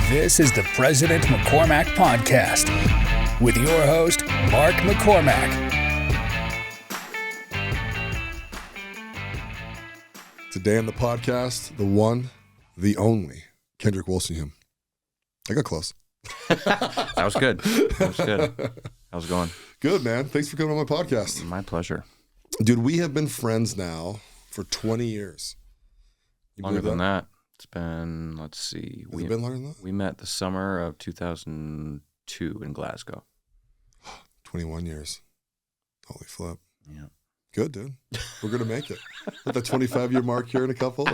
This is the President McCormack Podcast with your host, Mark McCormack. Today on the podcast, the one, the only, Kendrick Woolensthulme. I got close. That was good. How's it going? Good, man. Thanks for coming on my podcast. My pleasure. Dude, we have been friends now for 20 years. You Longer believe than that. It's been, let's see. Has it been longer than that? We met the summer of 2002 in Glasgow. 21 years. Holy flip. Yeah. Good, dude. We're going to make it. At the 25-year mark here in a couple.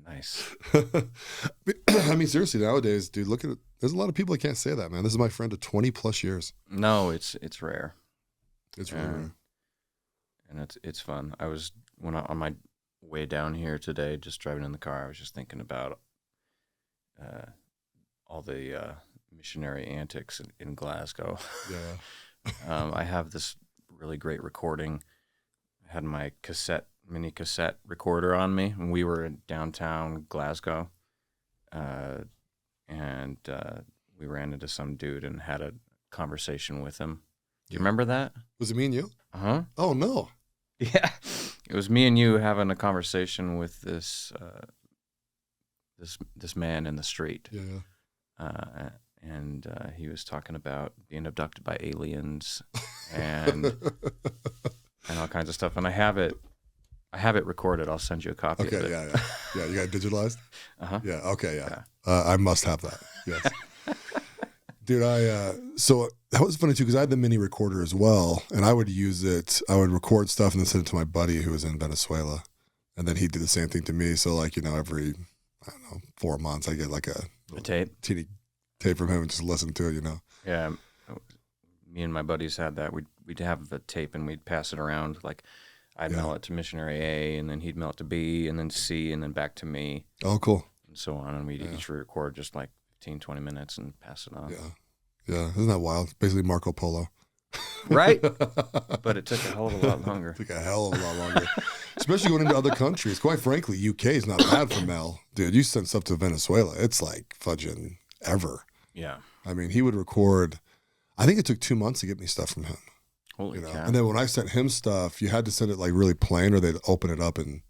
Nice. I mean, seriously, nowadays, dude, look at it. There's a lot of people that can't say that, man. This is my friend of 20 plus years. No, it's rare. It's really rare. And it's fun. When on my way down here today, just driving in the car, I was just thinking about all the missionary antics in Glasgow. Yeah. I have this really great recording. I had my mini cassette recorder on me when we were in downtown Glasgow, and we ran into some dude and had a conversation with him. Do you remember that? Was it me and you? Uh-huh. Oh, no. Yeah. It was me and you having a conversation with this man in the street. Yeah. And he was talking about being abducted by aliens and all kinds of stuff. And I have it recorded. I'll send you a copy of it. Okay, yeah. You got it digitalized? Uh-huh. Yeah, okay, yeah. I must have that, yes. Dude, so that was funny too, because I had the mini recorder as well, and I would use it. I would record stuff and then send it to my buddy who was in Venezuela, and then he'd do the same thing to me. So, like, every, 4 months, I get like a tape, teeny tape from him and just listen to it, Yeah, me and my buddies had that. We'd have the tape and we'd pass it around. Like, I'd mail it to missionary A, and then he'd mail it to B, and then C, and then back to me. Oh, cool. And so on, and we'd each record just like 15, 20 minutes and pass it on. Yeah. Isn't that wild? It's basically Marco Polo. Right? But it took a hell of a lot longer. It took a hell of a lot longer. Especially going into other countries. Quite frankly, UK is not bad for mail. Dude, you send stuff to Venezuela, it's like fudging ever. Yeah. I mean, he would record, I think it took 2 months to get me stuff from him. Holy cow. And then when I sent him stuff, you had to send it like really plain or they'd open it up and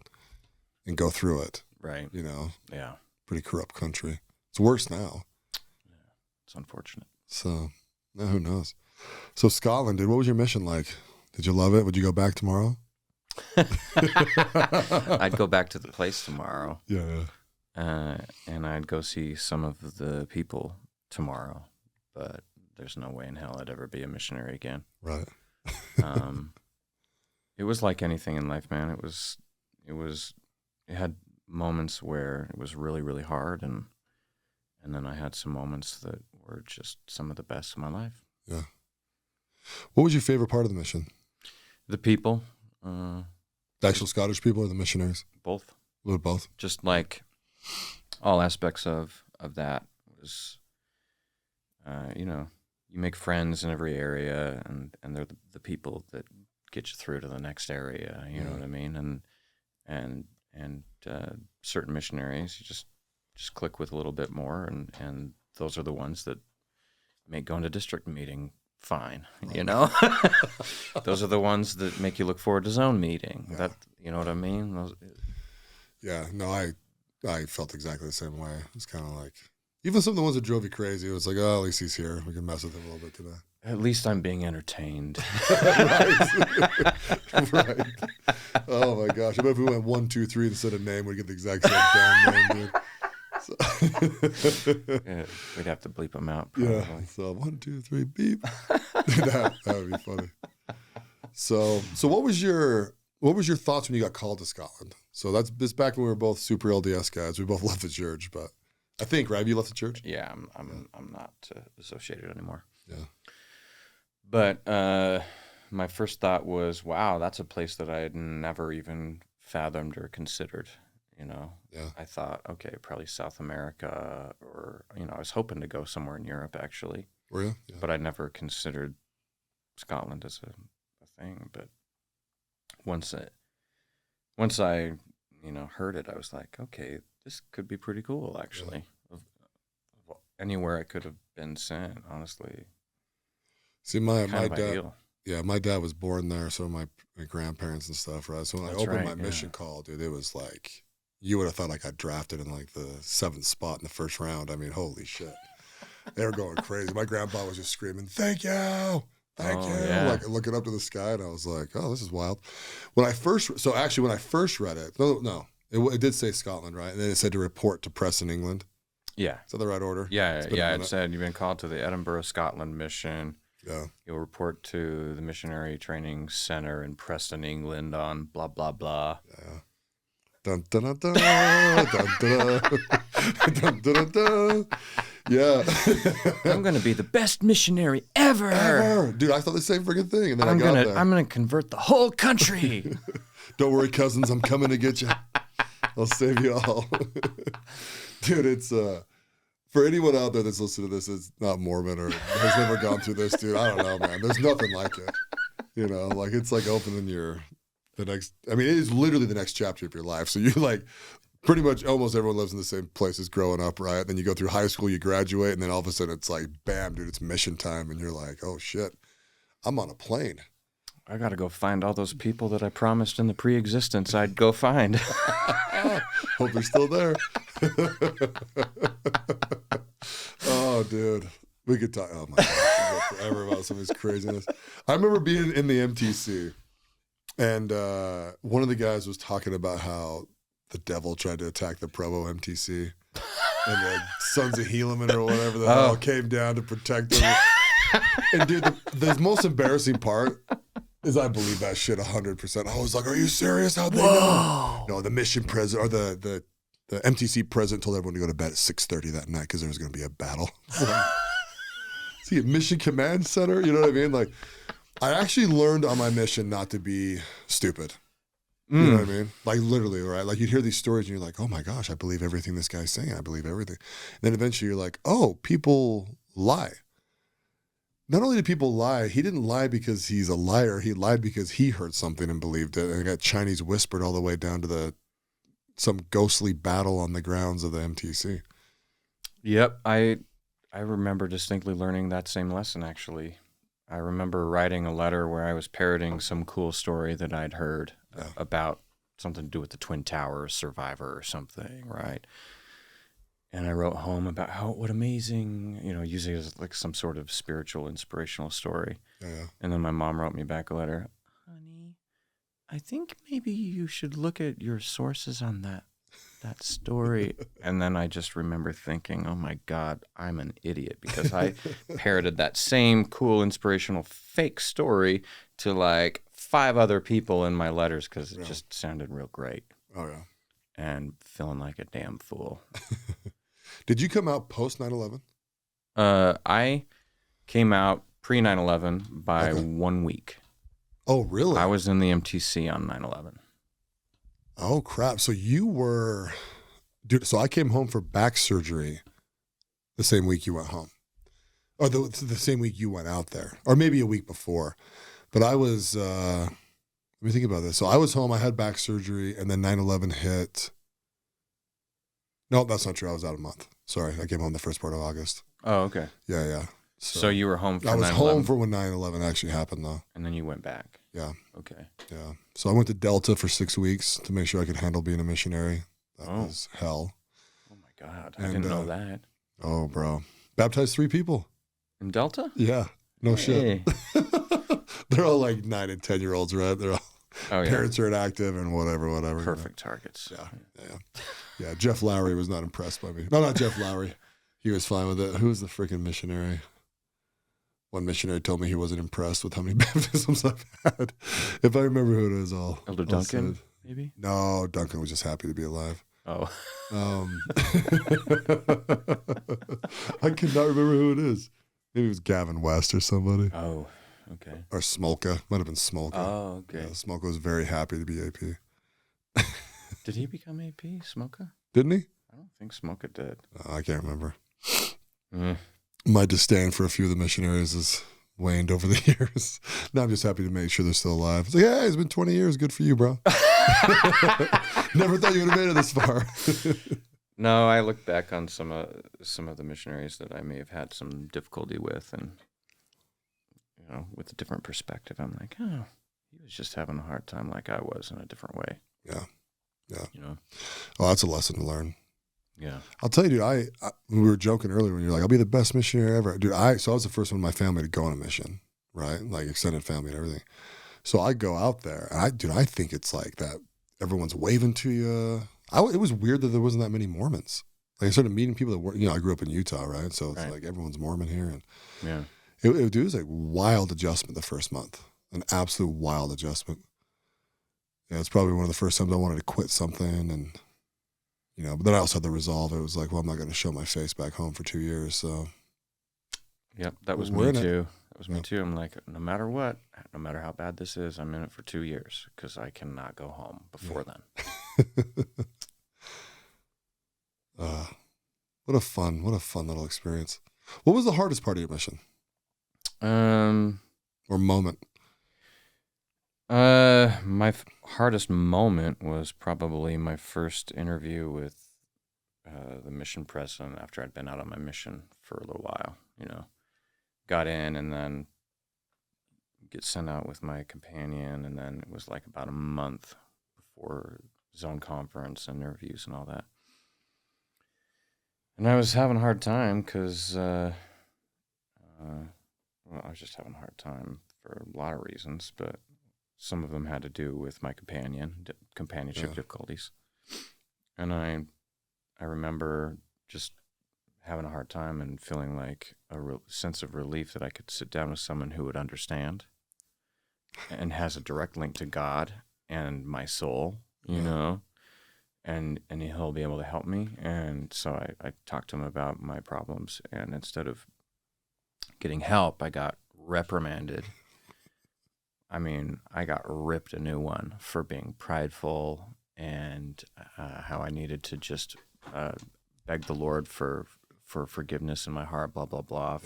go through it. Right. Yeah. Pretty corrupt country. It's worse now. Yeah. It's unfortunate. So, now who knows? So Scotland, dude, what was your mission like? Did you love it? Would you go back tomorrow? I'd go back to the place tomorrow. Yeah. And I'd go see some of the people tomorrow. But there's no way in hell I'd ever be a missionary again. Right. It was like anything in life, man. It had moments where it was really, really hard, and then I had some moments that were just some of the best of my life. Yeah. What was your favorite part of the mission? The people. The actual Scottish people or the missionaries? Both. A little both. Just like all aspects of that was, you make friends in every area, and they're the people that get you through to the next area. You know what I mean? And certain missionaries you just click with a little bit more, and those are the ones that make going to district meeting fine. Those are the ones that make you look forward to zone meeting. Yeah. That, you know what I mean? Yeah. No, I felt exactly the same way. It's kind of like, even some of the ones that drove you crazy, it was like, oh, at least he's here. We can mess with him a little bit today. At least I'm being entertained. Right. Oh my gosh! I bet if we went 1, 2, 3 instead of name, we'd get the exact same damn name, dude. So. Yeah, we'd have to bleep them out. Probably. Yeah. So 1, 2, 3, beep. that would be funny. So what was your thoughts when you got called to Scotland? So this back when we were both super LDS guys. We both left the church, but I think, right? Have you left the church? Yeah, I'm not associated anymore. Yeah. But my first thought was, wow, that's a place that I had never even fathomed or considered. Yeah. I thought, okay, probably South America, or I was hoping to go somewhere in Europe actually. Were you? Yeah. But I never considered Scotland as a thing. But once I heard it, I was like, okay, this could be pretty cool actually. anywhere I could have been sent, honestly. See, my Kind of dad, ideal. yeah, my dad was born there, so my grandparents and stuff, right? So when I That's opened right, my mission call, dude, it was like, you would have thought I got drafted in like the 7th spot in the first round. I mean, holy shit. They were going crazy. My grandpa was just screaming, thank you. Thank you. Yeah. Like looking up to the sky, and I was like, oh, this is wild. When I first read it, no, it did say Scotland, right? And then it said to report to press in England. Yeah. Is that the right order? Yeah, it said you've been called to the Edinburgh, Scotland mission. Yeah. You'll report to the Missionary Training Center in Preston, England on blah, blah, blah. Yeah. Dun, dun, dun, dun, dun, dun, dun, dun, dun, dun. Yeah. I'm going to be the best missionary ever. Dude, I thought the same freaking thing. And then I'm going to convert the whole country. Don't worry, cousins. I'm coming to get you. I'll save you all. Dude, it's for anyone out there that's listening to this is not Mormon or has never gone through this, dude. I don't know, man. There's nothing like it. You know, like it's like opening the next. I mean, it is literally the next chapter of your life. So you like pretty much almost everyone lives in the same places growing up, right? Then you go through high school, you graduate, and then all of a sudden it's like, bam, dude, it's mission time, and you're like, oh shit, I'm on a plane. I got to go find all those people that I promised in the pre-existence I'd go find. Hope they're still there. Oh, dude. We could talk. Oh, my God. We could go forever about some of this craziness. I remember being in the MTC, and one of the guys was talking about how the devil tried to attack the Provo MTC, and the Sons of Helaman or whatever the hell came down to protect them. And, dude, the most embarrassing part is I believe that shit 100%. I was like, are you serious? How'd they know? No, the mission president, or the MTC president told everyone to go to bed at 6:30 that night because there was going to be a battle. See, a mission command center, you know what I mean? Like, I actually learned on my mission not to be stupid. You know what I mean? Like, literally, right? Like, you'd hear these stories and you're like, oh my gosh, I believe everything this guy's saying. I believe everything. And then eventually you're like, oh, people lie. Not only did people lie, he didn't lie because he's a liar. He lied because he heard something and believed it. And it got Chinese whispered all the way down to some ghostly battle on the grounds of the MTC. Yep. I remember distinctly learning that same lesson, actually. I remember writing a letter where I was parroting some cool story that I'd heard about something to do with the Twin Towers survivor or something, right? And I wrote home about what amazing, using it as like some sort of spiritual, inspirational story. Yeah. And then my mom wrote me back a letter. Honey, I think maybe you should look at your sources on that story. And then I just remember thinking, oh my God, I'm an idiot because I parroted that same cool, inspirational fake story to like 5 other people in my letters because it just sounded real great. Oh, yeah. And feeling like a damn fool. Did you come out post 9/11? I came out pre 9/11 by 1 week. Oh, really? I was in the MTC on 9/11. Oh, crap. So you were, dude, so I came home for back surgery the same week you went home. Or the same week you went out there. Or maybe a week before. But I was, let me think about this. So I was home, I had back surgery, and then 9/11 hit. No, that's not true. I was out a month. Sorry. I came home the first part of August. Oh, okay. Yeah. So you were home for 9/11? I was home for when 9/11 actually happened, though. And then you went back? Yeah. Okay. Yeah. So I went to Delta for 6 weeks to make sure I could handle being a missionary. That was hell. Oh, my God. I didn't know that. Oh, bro. Baptized 3 people. In Delta? Yeah. No shit. They're all like 9 and 10-year-olds, right? They're all parents are inactive and whatever. Perfect targets. Yeah. Jeff Lowry was not impressed by me. No, not Jeff Lowry. He was fine with it. Who was the freaking missionary? One missionary told me he wasn't impressed with how many baptisms I've had. If I remember who it is, Elder Duncan, maybe? No, Duncan was just happy to be alive. Oh. I cannot remember who it is. Maybe it was Gavin West or somebody. Oh, okay. Or Smolka. Might have been Smolka. Oh, okay. Yeah, Smolka was very happy to be AP. Did he become AP, Smoka? Didn't he? I don't think Smoka did. I can't remember. My disdain for a few of the missionaries has waned over the years. Now I'm just happy to make sure they're still alive. It's like, hey, it's been 20 years. Good for you, bro. Never thought you would have made it this far. No, I look back on some of the missionaries that I may have had some difficulty with, and with a different perspective, I'm like, oh, he was just having a hard time like I was in a different way. Yeah. Oh, that's a lesson to learn. Yeah. I'll tell you, dude, we were joking earlier when you're like, I'll be the best missionary ever. Dude, so I was the first one in my family to go on a mission, right? Like extended family and everything. So I go out there, and I think it's like that. Everyone's waving to you. It was weird that there wasn't that many Mormons. Like I started meeting people that were, I grew up in Utah, right? So it's like everyone's Mormon here. And yeah. It was like wild adjustment the first month, an absolute wild adjustment. Yeah, it's probably one of the first times I wanted to quit something, and but then I also had the resolve. It was like, well, I'm not going to show my face back home for 2 years. So, yep, that was me too. That was me too. I'm like, no matter what, no matter how bad this is, I'm in it for 2 years because I cannot go home before then. What a fun little experience. What was the hardest part of your mission? Or moment? My hardest moment was probably my first interview with the mission president after I'd been out on my mission for a little while. Got in and then get sent out with my companion, and then it was like about a month before zone conference and interviews and all that. And I was having a hard time because, I was just having a hard time for a lot of reasons, but some of them had to do with my companionship difficulties. And I remember just having a hard time and feeling like a real sense of relief that I could sit down with someone who would understand and has a direct link to God and my soul, and he'll be able to help me. And so I talked to him about my problems, and instead of getting help, I got reprimanded. I mean, I got ripped a new one for being prideful and how I needed to just beg the Lord for forgiveness in my heart, blah, blah, blah,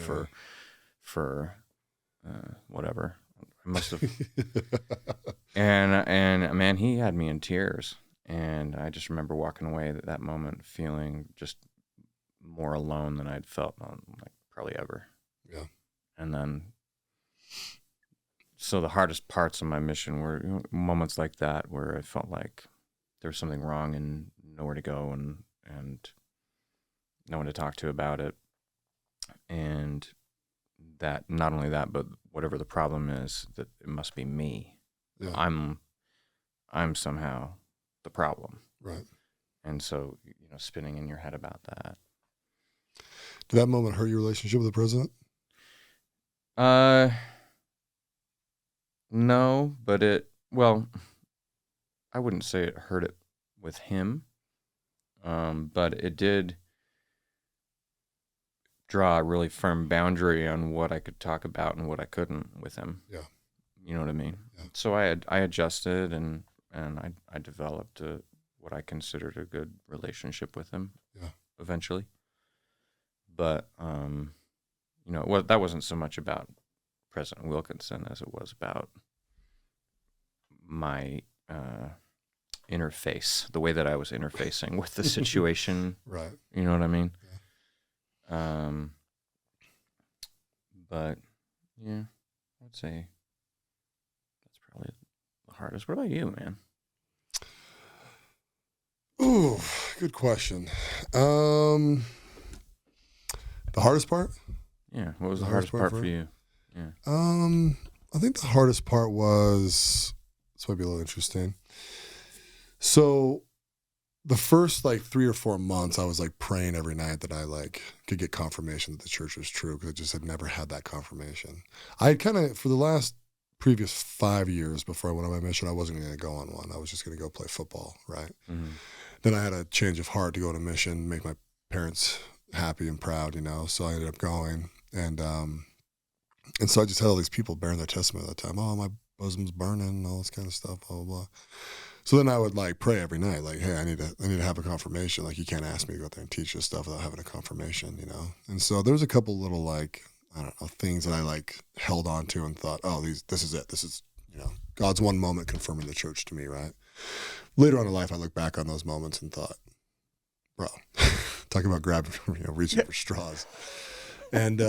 for whatever. I must have. and man, he had me in tears. And I just remember walking away at that moment feeling just more alone than I'd felt like probably ever. Yeah. And then, so the hardest parts of my mission were moments like that where I felt like there was something wrong and nowhere to go and no one to talk to about it. And that, not only that, but whatever the problem is, that it must be me. Yeah. I'm somehow the problem. Right. And so, spinning in your head about that. Did that moment hurt your relationship with the president? No, but I wouldn't say it hurt it with him. But it did draw a really firm boundary on what I could talk about and what I couldn't with him. Yeah. You know what I mean? Yeah. So I adjusted and I developed what I considered a good relationship with him. Yeah. Eventually. But that wasn't so much about President Wilkinson as it was about my interface, the way that I was interfacing with the situation. Right. You know what I mean? Yeah. But yeah, I'd say that's probably the hardest. What about you, man? Ooh, good question. The hardest part? Yeah. What was the hardest part for you? Yeah. I think the hardest part was, this might be a little interesting. So the first 3 or 4 months, I was praying every night that I could get confirmation that the church was true, because I just had never had that confirmation. I had kind of, for the previous 5 years before I went on my mission, I wasn't going to go on one. I was just going to go play football, right? Mm-hmm. Then I had a change of heart to go on a mission, make my parents happy and proud, so I ended up going. And so I just had all these people bearing their testimony at the time. Oh, my bosam's burning and all this kind of stuff, blah, blah, blah. So then I would pray every night, hey, I need to have a confirmation. You can't ask me to go out there and teach this stuff without having a confirmation, And so there was a couple little I don't know, things that I held on to and thought, oh, this is it. This is, God's one moment confirming the church to me, right? Later on in life, I look back on those moments and thought, bro, Talk about grabbing, reaching for straws. And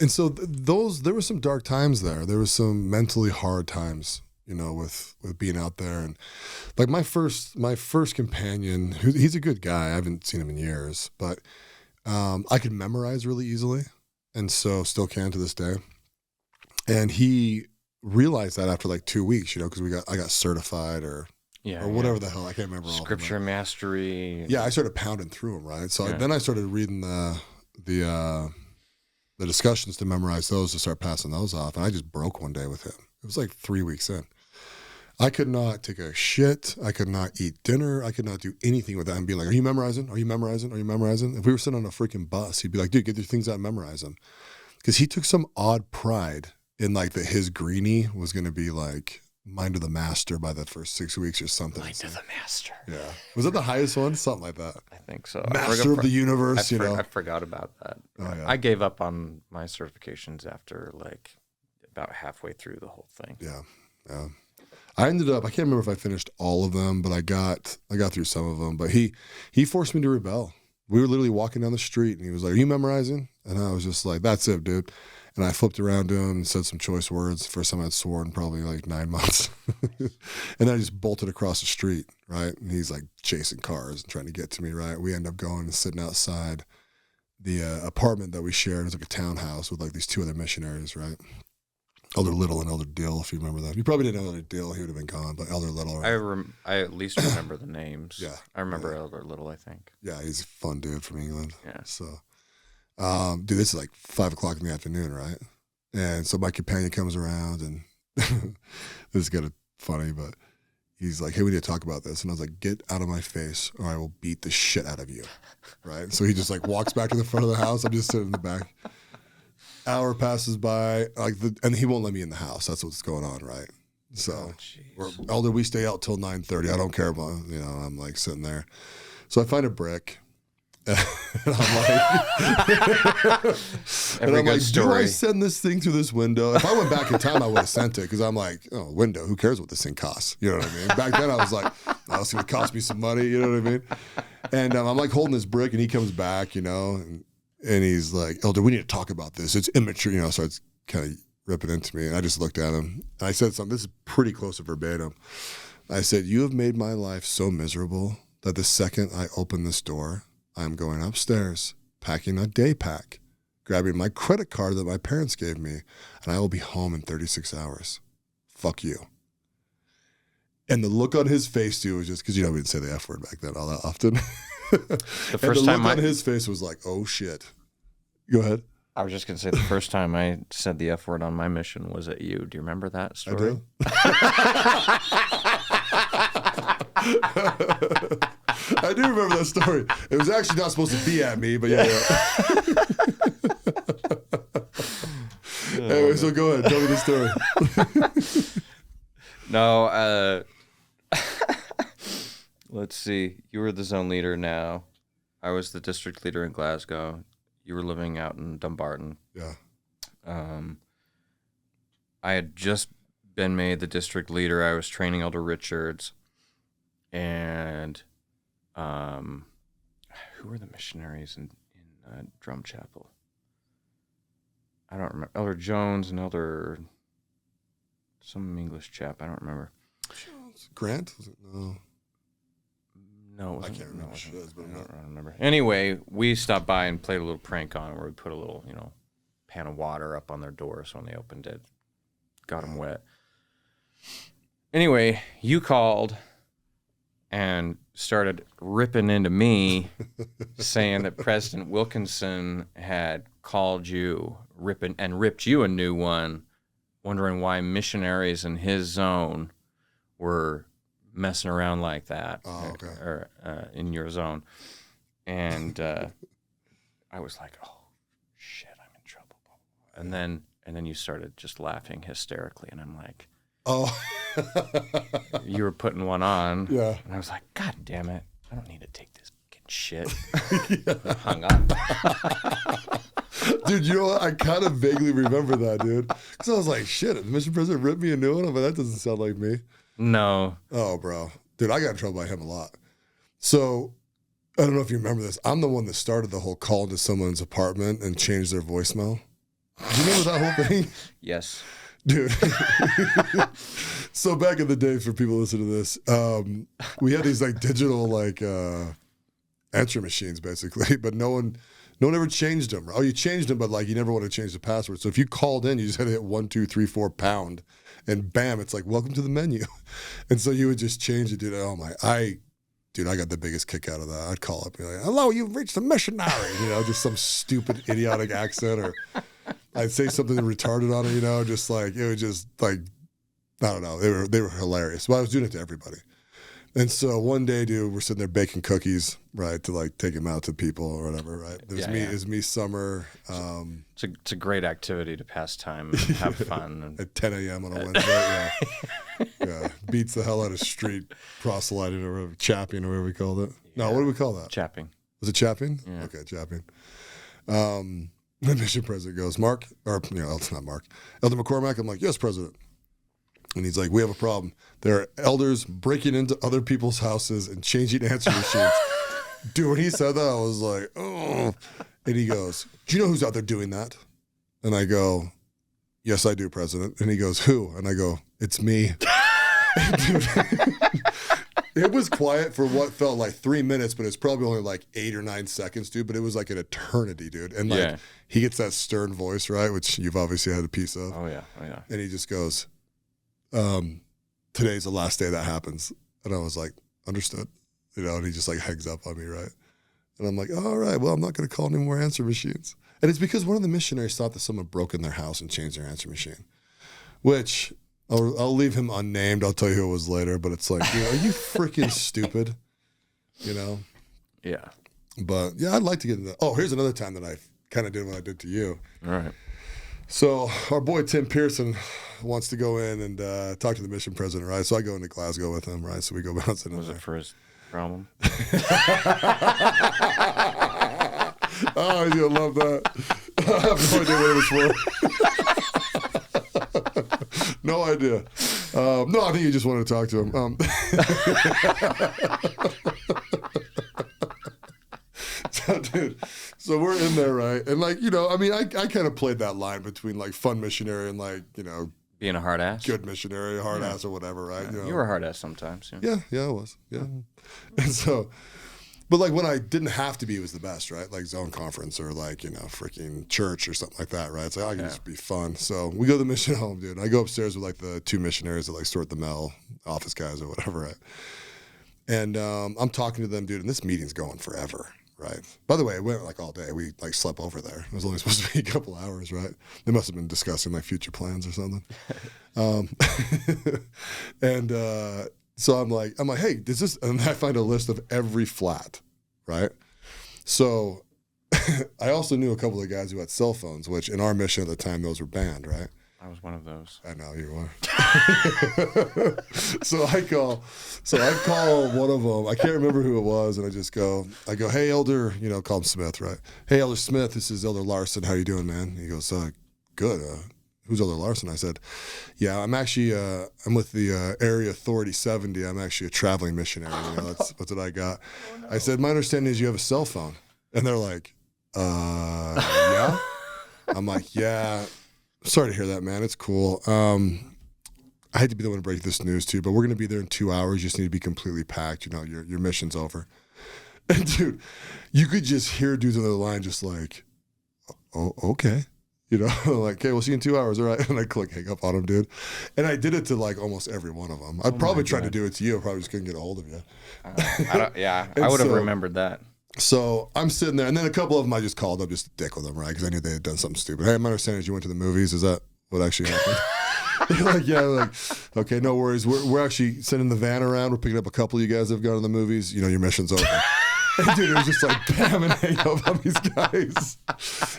so there were some dark times there. There was some mentally hard times, with being out there. And like my first companion, he's a good guy. I haven't seen him in years, but I could memorize really easily, and so still can to this day. And he realized that after like 2 weeks, because I got certified or whatever the hell, I can't remember. Scripture mastery. Yeah, I started pounding through them, right? So then I started reading the discussions to memorize those, to start passing those off, and I just broke one day with him. It was like 3 weeks in. I could not take a shit. I could not eat dinner. I could not do anything with that and be like, are you memorizing? Are you memorizing? Are you memorizing? If we were sitting on a freaking bus, he'd be like, dude, get your things out and memorize them. Because he took some odd pride in like that his greenie was going to be like Mind of the Master by the first 6 weeks or something. Mind of the Master. Yeah. Was that the highest one? Something like that. I think so. Master of the universe, I forgot about that. Oh, yeah. I gave up on my certifications after like about halfway through the whole thing. Yeah. Yeah. I ended up, I can't remember if I finished all of them, but I got through some of them. But he forced me to rebel. We were literally walking down the street, and he was like, are you memorizing? And I was just like, that's it, dude. And I flipped around to him and said some choice words. First time I'd sworn in probably like 9 months. And then I just bolted across the street, right? And he's like chasing cars and trying to get to me, right? We end up going and sitting outside the apartment that we shared. It was like a townhouse with like these 2 other missionaries, right? Elder Little and Elder Dill, if you remember that. You probably didn't know Elder Dill. He would have been gone, but Elder Little. Right? I at least remember the names. Yeah. I remember Elder Little, I think. Yeah, he's a fun dude from England. Yeah. So, dude, this is like 5 o'clock in the afternoon, right? And so my companion comes around, and this is kind of funny, but he's like, hey, we need to talk about this. And I was like, get out of my face or I will beat the shit out of you, right? So he just like walks back to the front of the house. I'm just sitting in the back. Hour passes by, and he won't let me in the house. That's what's going on, right? So, Elder, we stay out till 9:30. I don't care about, I'm like sitting there. So I find a brick, and I'm like, do I send this thing through this window? If I went back in time, I would have sent it, because I'm like, oh, window, who cares what this thing costs? You know what I mean? Back then, I was like, oh, it's going to cost me some money. You know what I mean? And I'm like holding this brick, and he comes back, and he's like, Elder, we need to talk about this. It's immature, starts kind of ripping into me. And I just looked at him, and I said something. This is pretty close to verbatim. I said, you have made my life so miserable that the second I open this door, I'm going upstairs, packing a day pack, grabbing my credit card that my parents gave me, and I will be home in 36 hours. Fuck you. And the look on his face, too, was just, because, we didn't say the F word back then all that often. The first time on his face was like, oh shit. Go ahead. I was just going to say the first time I said the F word on my mission was at you. Do you remember that story? I do remember that story. It was actually not supposed to be at me, but yeah. Anyway, so go ahead. Tell me the story. No, let's see. You were the zone leader now. I was the district leader in Glasgow. You were living out in Dumbarton. Yeah. I had just been made the district leader. I was training Elder Richards. And who were the missionaries in Drum Chapel? I don't remember. Elder Jones and Elder... some English chap. I don't remember. Grant? Was it? No. No, I can't remember. I don't remember. Anyway, we stopped by and played a little prank on it where we put a little, pan of water up on their door, so when they opened it, got them wet. Anyway, you called and started ripping into me, saying that President Wilkinson had called you, ripped you a new one, wondering why missionaries in his zone were messing around like that, or in your zone. And I was like, oh, shit, I'm in trouble. And then you started just laughing hysterically, and I'm like, oh. You were putting one on. Yeah. And I was like, God damn it, I don't need to take this fucking shit. Hung up. Dude, you know what? I kind of vaguely remember that, dude. Because I was like, shit, the mission president ripped me a new one, but that doesn't sound like me. No. Oh, bro. Dude, I got in trouble by him a lot. So I don't know if you remember this. I'm the one that started the whole call into someone's apartment and changed their voicemail. Do you remember that whole thing? Yes. Dude. So back in the day, for people listening to this, we had these like digital like answer machines basically, but no one ever changed them. Oh, you changed them, but like you never want to change the password. So if you called in, you just had to hit 1, 2, 3, 4 pound, and bam, it's like welcome to the menu. And so you would just change it, dude. Oh my, I got the biggest kick out of that. I'd call up and be like, "Hello, you've reached the missionary," just some stupid idiotic accent, or I'd say something retarded on it, just like it was just like I don't know. They were hilarious. Well, I was doing it to everybody. And so one day, dude, we're sitting there baking cookies, right, to like take them out to people or whatever, right? It was me, Summer. It's a great activity to pass time and have fun. At 10 a.m. on a Wednesday, yeah. Beats the hell out of street proselyting or whatever, chapping or whatever we called it. Yeah. No, what do we call that? Chapping. Was it chapping? Yeah. Okay, chapping. The mission president goes, Mark, or it's not Mark, Elder McCormack. I'm like, yes, President. And he's like, we have a problem. There are elders breaking into other people's houses and changing answer machines. Dude, when he said that, I was like, oh. And he goes, do you know who's out there doing that? And I go, yes, I do, President. And he goes, who? And I go, it's me. Dude, it was quiet for what felt like 3 minutes, but it's probably only like 8 or 9 seconds, dude. But it was like an eternity, dude. And like he gets that stern voice, right, which you've obviously had a piece of. Oh yeah. And he just goes, today's the last day that happens. And I was like, understood. And he just like hangs up on me, right? And I'm like, all right, well, I'm not going to call any more answer machines. And it's because one of the missionaries thought that someone broke in their house and changed their answer machine, which I'll leave him unnamed. I'll tell you who it was later, but it's like, are you freaking stupid? Yeah. But yeah, I'd like to get into that. Oh, here's another time that I kind of did what I did to you. All right. So our boy Tim Pearson wants to go in and talk to the mission president, right? So I go into Glasgow with him, right? So we go bouncing in there. Was it for his problem? Oh, I do love that. I have no idea what it was for. No idea. No, I think he just wanted to talk to him. So, dude, so we're in there, right? And like, I kind of played that line between like fun missionary and like, being a hard ass, good missionary, hard ass or whatever, right? Yeah. You were a hard ass sometimes. Yeah, I was. Yeah. And so, but like when I didn't have to be, it was the best, right? Like zone conference or like, freaking church or something like that, right? It's like, I can just be fun. So we go to the mission home, dude. And I go upstairs with like the 2 missionaries that like sort the mail, office guys or whatever, right? And I'm talking to them, dude, and this meeting's going forever. Right. By the way, it went like all day. We like slept over there. It was only supposed to be a couple hours, right? They must have been discussing like future plans or something. And so I'm like, hey, does this? And I find a list of every flat, right? So I also knew a couple of guys who had cell phones, which in our mission at the time, those were banned, right? I was one of those. I know you were. So I call one of them. I can't remember who it was, and I go, hey, Elder, call him Smith, right? Hey, Elder Smith, this is Elder Larson. How you doing, man? He goes, good. Who's Elder Larson? I said, yeah, I'm actually, I'm with the Area Authority 70. I'm actually a traveling missionary. That's what I got. Oh, no. I said, my understanding is you have a cell phone. And they're like, yeah? I'm like, yeah. Sorry to hear that, man. It's cool. I hate to be the one to break this news to you, but we're going to be there in 2 hours. You just need to be completely packed. Your mission's over. And dude, you could just hear dudes on the line just like, oh, okay. Like, okay, we'll see you in 2 hours. All right. And I click hang up on him, dude. And I did it to like almost every one of them. I'd probably tried to do it to you. I probably just couldn't get a hold of you. I would have remembered that. So I'm sitting there, and then a couple of them I just called up just to dick with them, right? Because I knew they had done something stupid. Hey, my understanding is you went to the movies. Is that what actually happened? They're like, yeah. Like, okay, no worries. We're actually sending the van around. We're picking up a couple of you guys that have gone to the movies. Your mission's over. And dude, it was just like bam and hang up on these guys.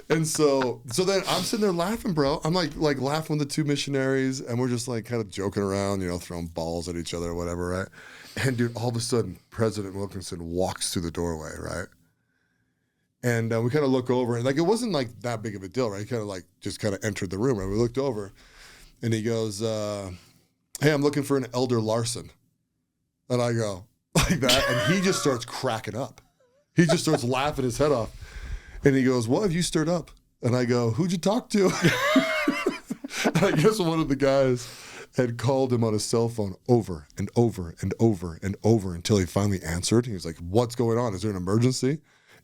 And so then I'm sitting there laughing, bro. I'm like laughing with the 2 missionaries, and we're just like kind of joking around, throwing balls at each other or whatever, right? And dude, all of a sudden, President Wilkinson walks through the doorway, right? And we kind of look over, and like it wasn't like that big of a deal, right? He kind of like just kind of entered the room, right? We looked over, and he goes, "Hey, I'm looking for an Elder Larson." And I go like that, and he just starts cracking up. He just starts laughing his head off. And he goes, what have you stirred up? And I go, who'd you talk to? And I guess one of the guys had called him on his cell phone over and over and over and over until he finally answered. He was like, what's going on? Is there an emergency?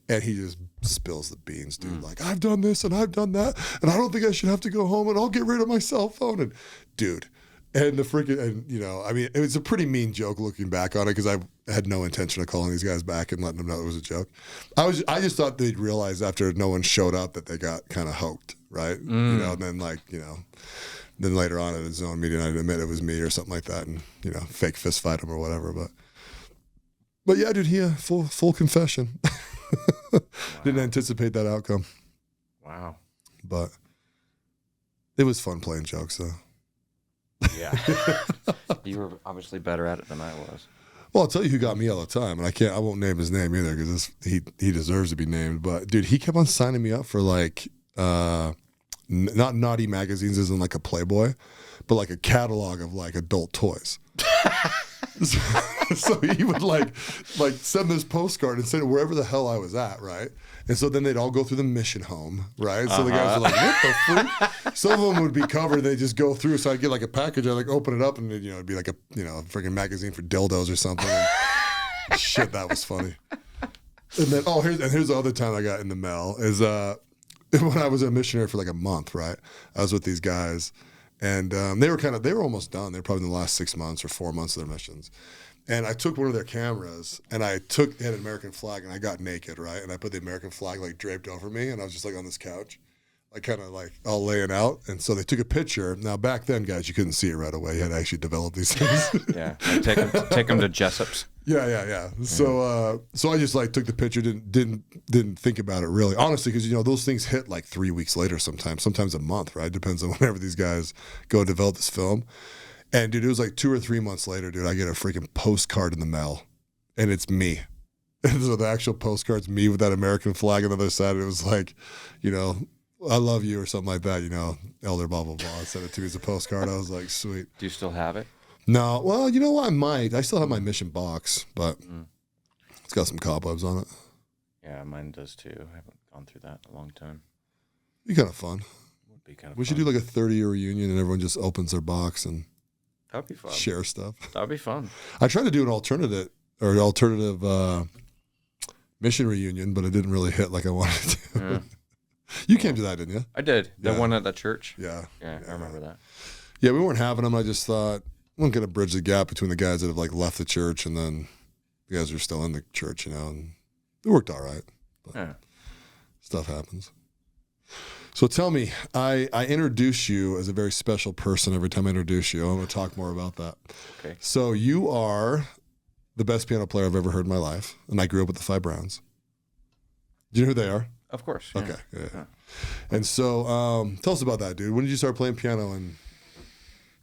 And he just spills the beans, dude. Like, I've done this and I've done that, and I don't think I should have to go home, and I'll get rid of my cell phone. And dude, and the freaking, and you know, I mean, it was a pretty mean joke looking back on it because I had no intention of calling these guys back and letting them know it was a joke. I just thought they'd realize after no one showed up that they got kind of hoked, right? You know, and then like, you know, then later on at his own meeting, I'd admit it was me or something like that, and you know, fake fist fight him or whatever. But yeah, dude, he full confession. Wow. Didn't anticipate that outcome. Wow. But it was fun playing jokes, though. Yeah. You were obviously better at it than I was. Well, I'll tell you who got me all the time, and I won't name his name either because he deserves to be named. But dude, he kept on signing me up for like not naughty magazines as in like a Playboy, but like a catalog of like adult toys. So he would like send this postcard and send it wherever the hell I was at, right? And so then they'd all go through the mission home, right? So the guys were like, what the freak? Some of them would be covered, they just go through. So I'd get like a package, I'd like open it up, and you know, it'd be like a freaking magazine for dildos or something. And shit, that was funny. And then here's the other time I got in the mail is when I was a missionary for like a month, right? I was with these guys. And they were almost done. They were probably in the last 6 months or 4 months of their missions. And I took one of their cameras and it had an American flag, and I got naked, right? And I put the American flag like draped over me, and I was just like on this couch, like kind of like all laying out. And so they took a picture. Now back then, guys, you couldn't see it right away. You had to actually develop these things. Yeah, like take them to Jessup's. Yeah. So I just like took the picture, didn't think about it really, honestly, because you know those things hit like 3 weeks later sometimes a month, right? Depends on whenever these guys go develop this film. And dude, it was like 2 or 3 months later, dude, I get a freaking postcard in the mail, and it's me. And so the actual postcard's me with that American flag on the other side. It was like, you know, I love you or something like that, you know, elder blah blah blah. I sent it to me as a postcard. I was like, sweet. Do you still have it? No, well, you know what? I might. I still have my mission box, but it's got some cobwebs on it. Yeah, mine does too. I haven't gone through that in a long time. Be kind of fun. Would be kind of. We should do like a 30-year reunion, and everyone just opens their box and that'd be fun. Share stuff. That'd be fun. I tried to do an alternative mission reunion, but it didn't really hit like I wanted to. Yeah. You came to that, didn't you? I did. The one at the church. Yeah. Yeah, I remember that. Yeah, we weren't having them. I just thought I'm going to bridge the gap between the guys that have like left the church and then the guys who are still in the church, you know, and it worked all right. But yeah. Stuff happens. So tell me, I introduce you as a very special person every time I introduce you. I want to talk more about that. Okay. So you are the best piano player I've ever heard in my life, and I grew up with the Five Browns. Do you know who they are? Of course. Yeah. Okay. Yeah. And so tell us about that, dude. When did you start playing piano? And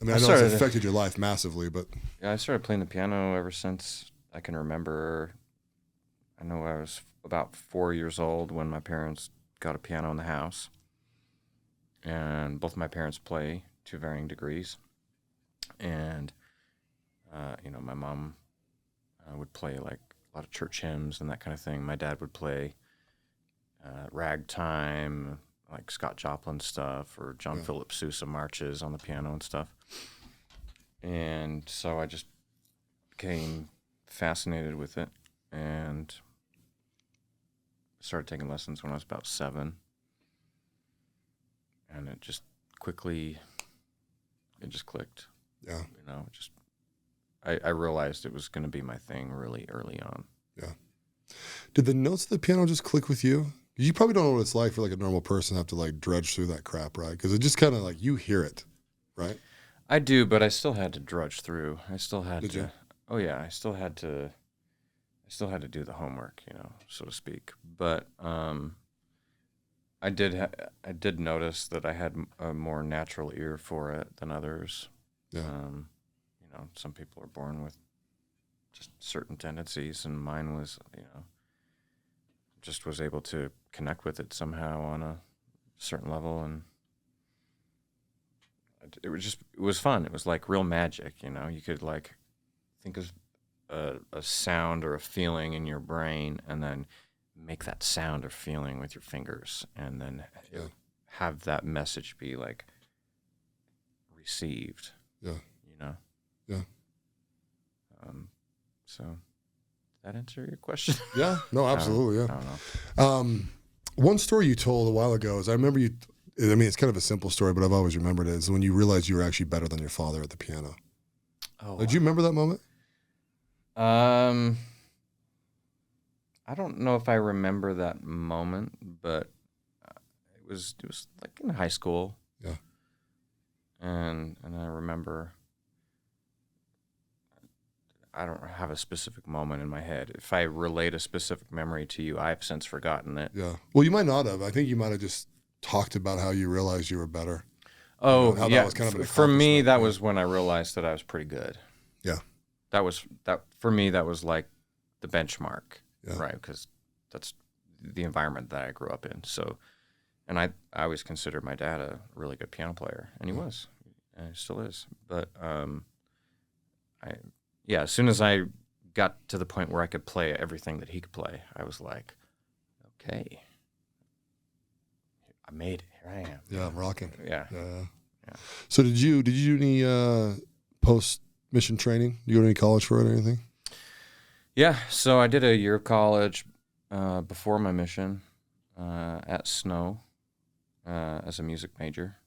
I mean, I know it's affected your life massively, but yeah, I started playing the piano ever since I can remember. I know I was about 4 years old when my parents got a piano in the house, and both my parents play to varying degrees. And you know, my mom would play like a lot of church hymns and that kind of thing. My dad would play ragtime, like Scott Joplin stuff, or John Philip Sousa marches on the piano and stuff. And so I just became fascinated with it and started taking lessons when I was about 7. And it just clicked. Yeah. You know, I realized it was going to be my thing really early on. Yeah. Did the notes of the piano just click with you? You probably don't know what it's like for like a normal person to have to like dredge through that crap, right? Because it just kind of like you hear it, right? I do, but I still had to drudge through. I still had Did to. you? Oh yeah, I still had to do the homework, you know, so to speak. But I did notice that I had a more natural ear for it than others. Yeah. You know, some people are born with just certain tendencies, and mine was, you know, just was able to connect with it somehow on a certain level, and it was fun. It was like real magic, you know. You could like think of a sound or a feeling in your brain, and then make that sound or feeling with your fingers, and then Yeah. have that message be like received. Yeah. You know. Yeah. So, does that answer your question? Yeah. No, absolutely. I Yeah. don't know. One story you told a while ago is I remember you. I mean, it's kind of a simple story, but I've always remembered it. Is when you realized you were actually better than your father at the piano. Oh. Did you remember that moment? I don't know if I remember that moment, but it was like in high school. Yeah. And I remember, I don't have a specific moment in my head. If I relate a specific memory to you, I've since forgotten it. Yeah. Well, you might not have. I think you might have just talked about how you realized you were better. Oh, You know, how yeah. that was kind of an For me, accomplishment, that right? was when I realized that I was pretty good. Yeah. That for me, that was like the benchmark, Yeah. right? Because that's the environment that I grew up in. So, and I always considered my dad a really good piano player, and he was, and he still is. But as soon as I got to the point where I could play everything that he could play, I was like, okay, I made it. Here I am. Yeah, I'm rocking. Yeah. Yeah. Yeah. So did you do any post-mission training? Did you go to any college for it or anything? Yeah, so I did a year of college before my mission at Snow as a music major.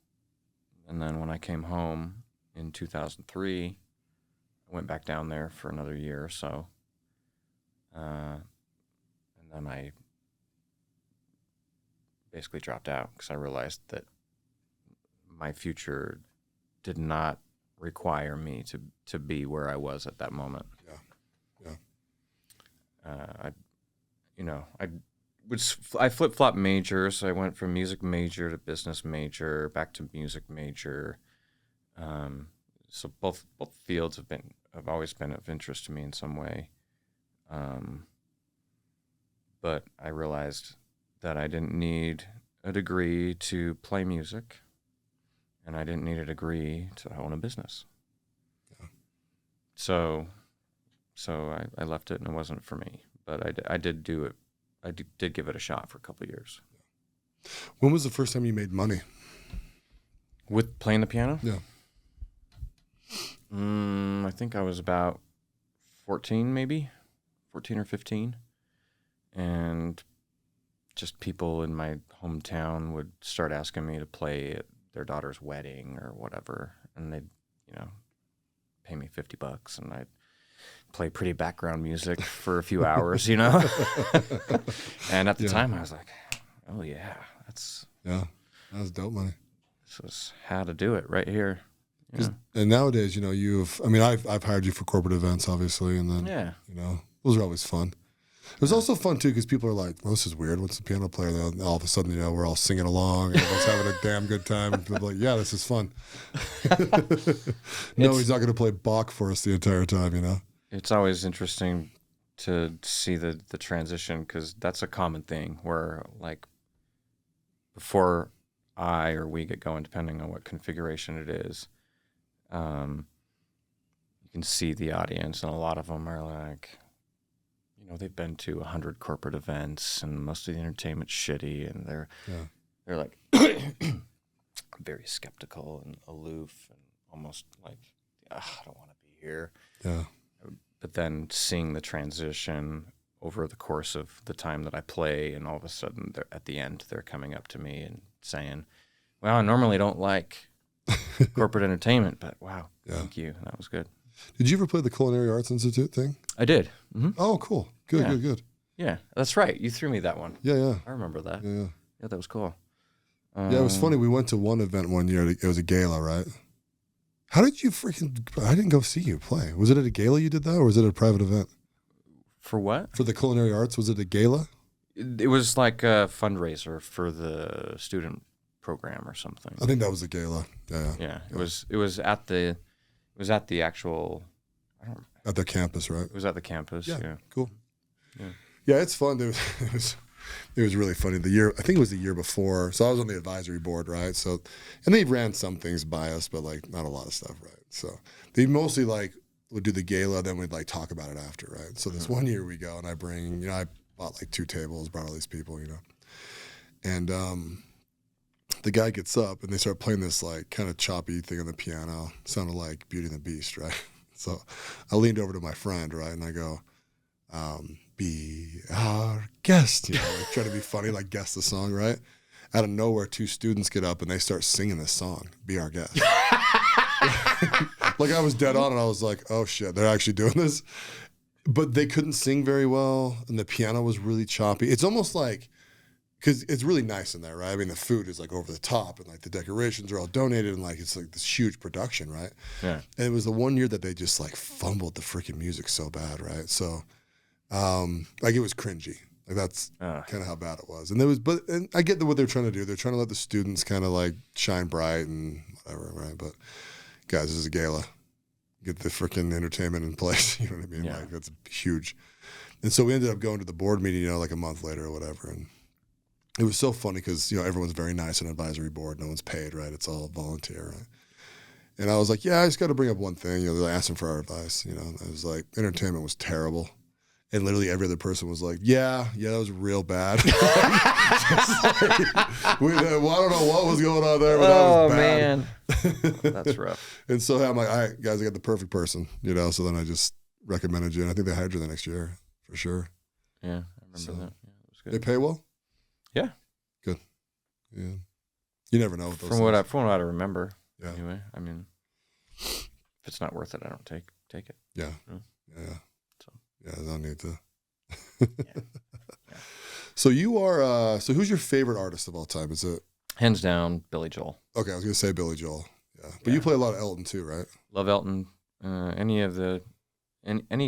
And then when I came home in 2003, I went back down there for another year or so. And then I basically dropped out because I realized that my future did not require me to be where I was at that moment. Yeah. I flip-flop majors. I went from music major to business major, back to music major. So both fields have always been of interest to me in some way. But I realized that I didn't need a degree to play music, and I didn't need a degree to own a business. Yeah. So I left it, and it wasn't for me. But I did do it. I did give it a shot for a couple of years. When was the first time you made money? With playing the piano? Yeah. I think I was about 14 or 15. And just people in my hometown would start asking me to play at their daughter's wedding or whatever. And they'd, pay me $50 and I'd play pretty background music for a few hours, And at the time I was like, oh yeah, that was dope money. This is how to do it right here. Yeah. And nowadays, I've hired you for corporate events, obviously, and then those are always fun. It was also fun too because people are like, well, this is weird. What's the piano player? And all of a sudden, we're all singing along and everyone's having a damn good time. And people are like, yeah, this is fun. No, he's not going to play Bach for us the entire time, It's always interesting to see the transition because that's a common thing where, like, before I or we get going, depending on what configuration it is, you can see the audience, and a lot of them are like, they've been to 100 corporate events, and most of the entertainment's shitty, and they're like very skeptical and aloof, and almost like, I don't want to be here. Yeah. But then seeing the transition over the course of the time that I play, and all of a sudden, at the end, they're coming up to me and saying, well, I normally don't like corporate entertainment, but wow, thank you. That was good. Did you ever play the Culinary Arts Institute thing? I did. Mm-hmm. Oh, cool. Good. Yeah, that's right. You threw me that one. Yeah. I remember that. Yeah. Yeah, that was cool. Yeah, it was funny. We went to one event one year. It was a gala, right? How did you I didn't go see you play. Was it at a gala you did that, or was it a private event? For what? For the Culinary Arts, was it a gala? It was like a fundraiser for the student program or something. I think that was a gala. Yeah. It was at the actual. At the campus, right? It was at the campus. Yeah. Cool. Yeah, it's fun. It was really funny. I think it was the year before. So I was on the advisory board, right? So, and they ran some things by us, but like not a lot of stuff, right? So they mostly like would do the gala, then we'd like talk about it after, right? So this one year we go, and I bring, bought like 2 tables, brought all these people, you know. And the guy gets up and they start playing this like kind of choppy thing on the piano. Sounded like Beauty and the Beast, right? So I leaned over to my friend, right, and I go, be our guest, you know, like try to be funny, like guess the song, right? Out of nowhere, 2 students get up and they start singing this song, Be Our Guest. Like I was dead on and I was like, oh shit, they're actually doing this. But they couldn't sing very well and the piano was really choppy. It's almost like, because it's really nice in there, right? I mean, the food is like over the top and like the decorations are all donated and like it's like this huge production, right? Yeah. And it was the one year that they just like fumbled the freaking music so bad, right? So like it was cringy. Like that's kind of how bad it was. And there was, and I get what they're trying to do. They're trying to let the students kind of like shine bright and whatever, right? But guys, this is a gala. Get the freaking entertainment in place. You know what I mean? Yeah. Like that's huge. And so we ended up going to the board meeting, you know, like a month later or whatever. And it was so funny because, you know, everyone's very nice on advisory board. No one's paid, right? It's all volunteer, right? And I was like, yeah, I just got to bring up one thing. You know, they're asking for our advice, you know. And I was like, entertainment was terrible. And literally every other person was like, yeah, that was real bad. Well, I don't know what was going on there, but that was bad. Man. That's rough. And so I'm like, all right, guys, I got the perfect person, you know. So then I just recommended you. And I think they hired you the next year for sure. Yeah, I remember that. Yeah, it was good. They pay well? Yeah. Good. Yeah. You never know with those From what I remember. Yeah. Anyway, I mean, if it's not worth it, I don't take it. Yeah. Mm. Yeah. So. Yeah, I don't need to. Yeah. So you are, so who's your favorite artist of all time? Is it? Hands down, Billy Joel. Okay, I was going to say Billy Joel. Yeah. But you play a lot of Elton too, right? Love Elton. Any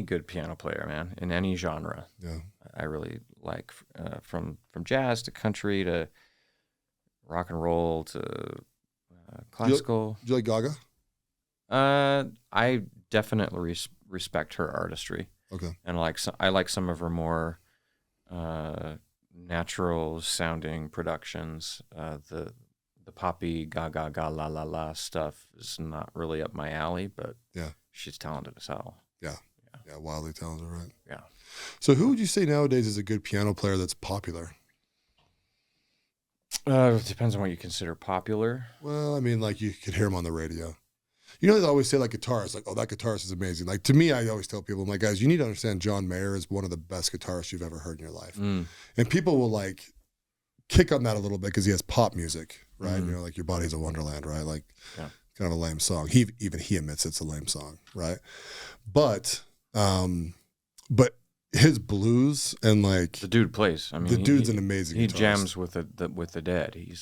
good piano player, man, in any genre. Yeah. I really like from jazz to country to rock and roll to classical. Do you like Gaga? I definitely respect her artistry. Okay. And I like some of her more natural sounding productions. The poppy ga ga ga la la la stuff is not really up my alley, but yeah, she's talented as hell. Yeah, wildly talented, right? Yeah. So who would you say nowadays is a good piano player that's popular? It depends on what you consider popular. Well, I mean, like you could hear him on the radio. You know, they always say like guitarists, like, oh, that guitarist is amazing. Like to me, I always tell people, I'm like, guys, you need to understand John Mayer is one of the best guitarists you've ever heard in your life. Mm. And people will like kick on that a little bit because he has pop music, right? You know, like Your Body's a Wonderland, right? Like kind of a lame song. He admits it's a lame song, right? But his blues and like the dude plays. I mean, the dude's an amazing. He guitarist. jams with the Dead. He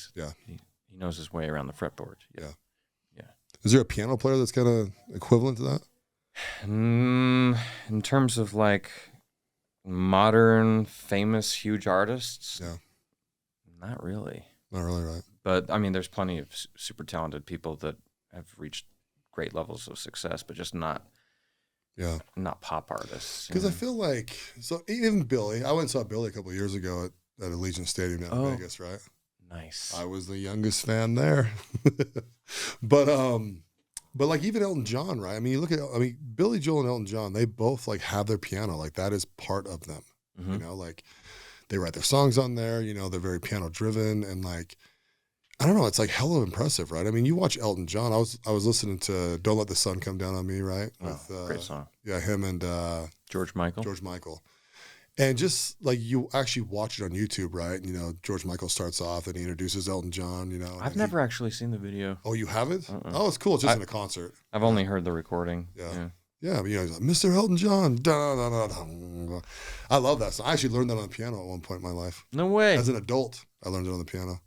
knows his way around the fretboard. Yeah. Is there a piano player that's kind of equivalent to that? In terms of like modern, famous, huge artists, not really. Not really, right? But I mean, there's plenty of super talented people that have reached great levels of success, but just not pop artists. Because I feel like, so even Billy, I went and saw Billy a couple of years ago at Allegiant Stadium down in Vegas, right? Nice. I was the youngest fan there. But like even Elton John, right? I mean, you look at, Billy Joel and Elton John, they both like have their piano. Like that is part of them, you know, like they write their songs on there, you know, they're very piano driven and like, I don't know, it's like hella impressive, right? I mean, you watch Elton John. I was listening to "Don't Let the Sun Come Down on Me," right? With, great song. Yeah, him and George Michael. And just like you actually watch it on YouTube, right? And, you know, George Michael starts off and he introduces Elton John. You know, I've never actually seen the video. Oh, you haven't? Oh, it's cool. It's just in a concert. I've only heard the recording. Yeah, but you know, he's like, Mr. Elton John. Da, da, da, da. I love that song. I actually learned that on the piano at one point in my life. No way. As an adult, I learned it on the piano.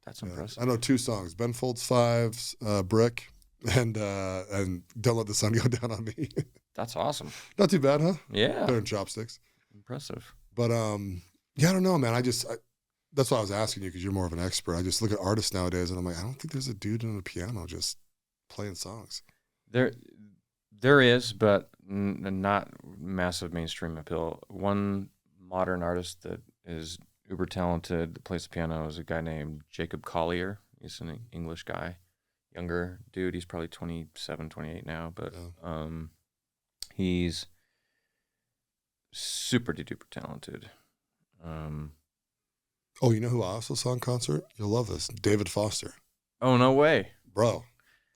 That's impressive. I know 2 songs: Ben Folds Five's "Brick" and "Don't Let the Sun Go Down on Me." That's awesome. Not too bad, huh? Yeah. Better than Chopsticks. Impressive. But yeah, I don't know, man. That's why I was asking you because you're more of an expert. I just look at artists nowadays and I'm like, I don't think there's a dude on a piano just playing songs. There is, but not massive mainstream appeal. One modern artist that is uber talented that plays the piano is a guy named Jacob Collier. He's an English guy, younger dude. He's probably 27, 28 now, but he's super duper talented. Oh, you know who I also saw in concert? You'll love this. David Foster. Oh, no way. Bro,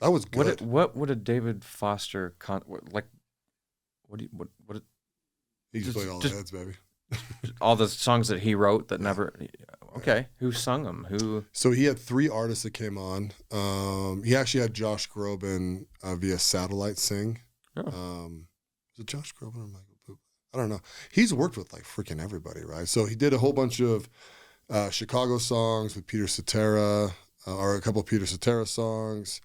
that was good. What would a David Foster He just played all the hits, baby. all the songs that he wrote that never. Okay, who sung them? Who? So he had 3 artists that came on. He actually had Josh Groban via satellite sing. Oh. Was it Josh Groban or Michael Poop? I don't know. He's worked with like freaking everybody, right? So he did a whole bunch of Chicago songs with Peter Cetera, or a couple of Peter Cetera songs.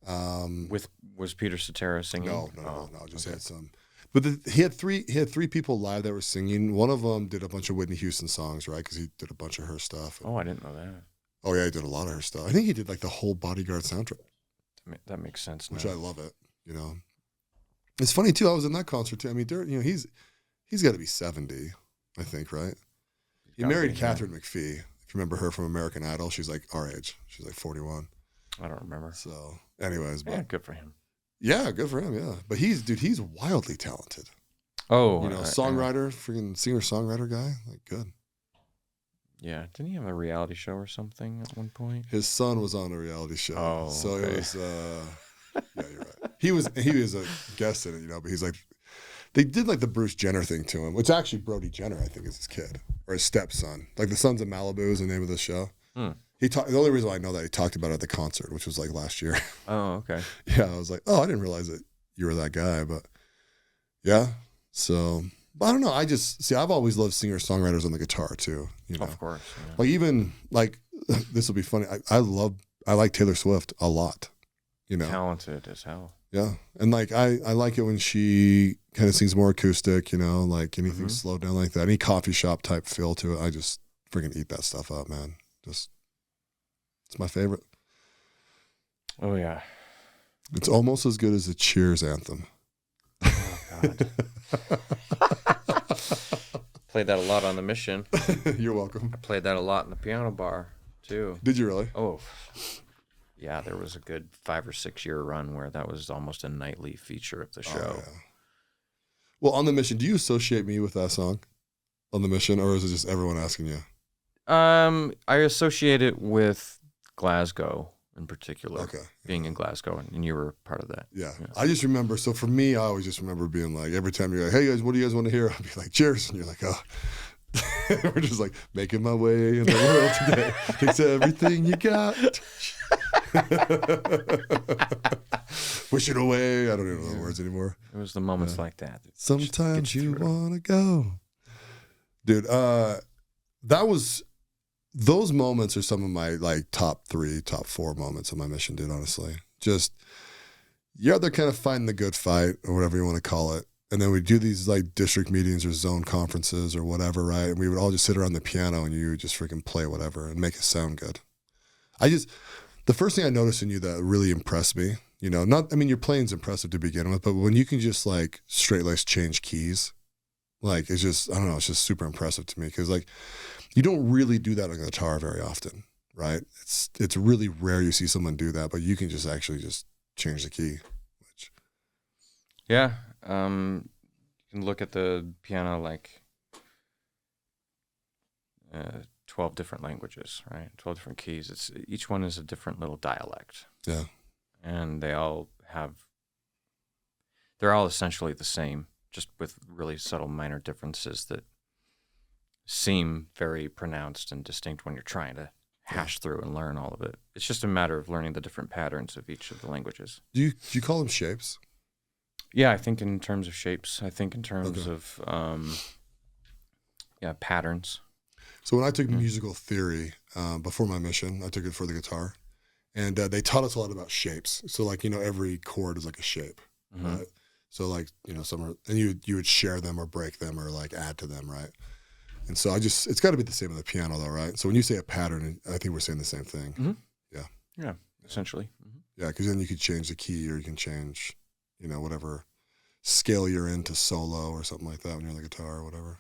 Was Peter Cetera singing? No. Just had some. But he had three people live that were singing. One of them did a bunch of Whitney Houston songs, right? Because he did a bunch of her stuff. Oh, I didn't know that. Oh yeah, he did a lot of her stuff. I think he did like the whole Bodyguard soundtrack. That makes sense. Which I love it. You know, it's funny too. I was in that concert too. I mean, he's got to be 70, I think, right? He married Catherine McPhee. If you remember her from American Idol, she's like our age. She's like 41. I don't remember. So, anyways, but good for him. Yeah, good for him. Yeah, but he's wildly talented. Oh, songwriter, freaking singer-songwriter guy. Like, good. Yeah, didn't he have a reality show or something at one point? His son was on a reality show. Oh, so okay. It was. Yeah, you're right. He was a guest in it, but he's like, they did like the Bruce Jenner thing to him, which actually Brody Jenner, I think, is his kid or his stepson. Like the Sons of Malibu is the name of the show. The only reason why I know that he talked about it at the concert, which was like last year. Oh, okay. Yeah, I was like, oh, I didn't realize that you were that guy, but yeah. So, but I don't know. I've always loved singer-songwriters on the guitar too. You know? Of course. Yeah. Like even like this will be funny. I like Taylor Swift a lot. You know, talented as hell. Yeah, and like I like it when she kind of sings more acoustic. You know, like anything slowed down like that, any coffee shop type feel to it. I just freaking eat that stuff up, man. It's my favorite. Oh yeah, it's almost as good as the Cheers anthem. Oh God. Played that a lot on the Mission. You're welcome. I played that a lot in the piano bar too. Did you really? Oh, yeah. There was a good 5 or 6 year run where that was almost a nightly feature of the show. Oh, yeah. Well, on the Mission, do you associate me with that song? On the Mission, or is it just everyone asking you? I associate it with Glasgow in particular. Okay. Being in Glasgow, and you were part of that. Yeah. I just remember, so for me, I always just remember being like, every time you're like, hey guys, what do you guys want to hear? I'll be like, Cheers. And you're like, oh. We're just like, making my way in the world today. Takes everything you got. Wish it away. I don't even know the words anymore. It was the moments like that. Sometimes you want to go. Dude, those moments are some of my like top 3, top 4 moments of my Mission, dude, honestly. Just, they're kind of fighting the good fight or whatever you want to call it. And then we do these like district meetings or zone conferences or whatever, right? And we would all just sit around the piano and you just freaking play whatever and make it sound good. The first thing I noticed in you that really impressed me, your playing's impressive to begin with, but when you can just like straight lace change keys, like it's just, I don't know, it's just super impressive to me because like you don't really do that on a guitar very often, right? It's really rare you see someone do that, but you can just actually just change the key. Yeah. You can look at the piano like 12 different languages, right? 12 different keys. Each one is a different little dialect. Yeah. And they're all essentially the same, just with really subtle minor differences that seem very pronounced and distinct when you're trying to hash through and learn all of it. It's just a matter of learning the different patterns of each of the languages. Do you call them shapes? Yeah, I think in terms of shapes. I think in terms of patterns. So when I took musical theory before my Mission, I took it for the guitar, and they taught us a lot about shapes. So like every chord is like a shape, right? So like some are, and you would share them or break them or like add to them, right? And so it's got to be the same on the piano though, right? So when you say a pattern, I think we're saying the same thing. Mm-hmm. Yeah. Yeah, essentially. Mm-hmm. Yeah, because then you could change the key or you can change, whatever scale you're into solo or something like that when you're on the guitar or whatever.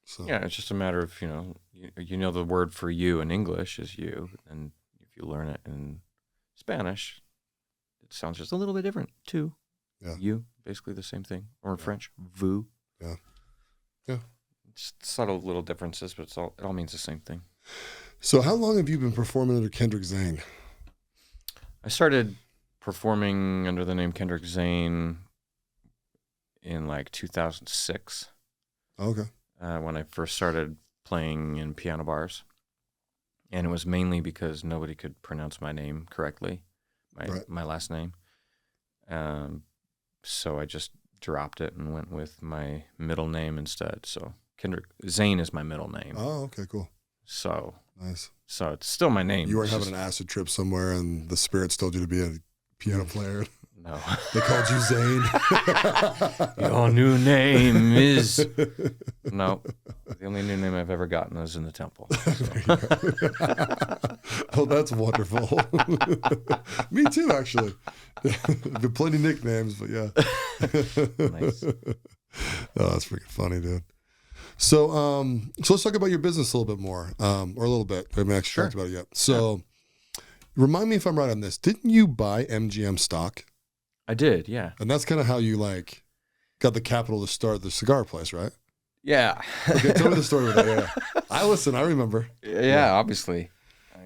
So yeah, it's just a matter of, the word for you in English is you, and if you learn it in Spanish, it sounds just a little bit different too. Yeah. You, basically the same thing. Or in French, vous. Yeah. Yeah. Just subtle little differences, but it all means the same thing. So how long have you been performing under Kendrick Zane? I started performing under the name Kendrick Zane in like 2006. Okay. When I first started playing in piano bars. And it was mainly because nobody could pronounce my name correctly, my last name. So I just dropped it and went with my middle name instead. So Kendrick Zane is my middle name. Oh, okay, cool. So nice. So it's still my name. You weren't having an acid trip somewhere and the spirits told you to be a piano player. No. They called you Zane. Your new name is... No. The only new name I've ever gotten is in the temple. So. Oh, that's wonderful. Me too, actually. Been plenty of nicknames, but yeah. Nice. Oh, that's freaking funny, dude. So let's talk about your business a little bit more, or a little bit. We haven't actually talked about it yet. So remind me if I'm right on this. Didn't you buy MGM stock? I did, yeah. And that's kind of how you like got the capital to start the cigar place, right? Yeah. Okay, tell me the story with that. Yeah. I listen. I remember. Yeah, obviously.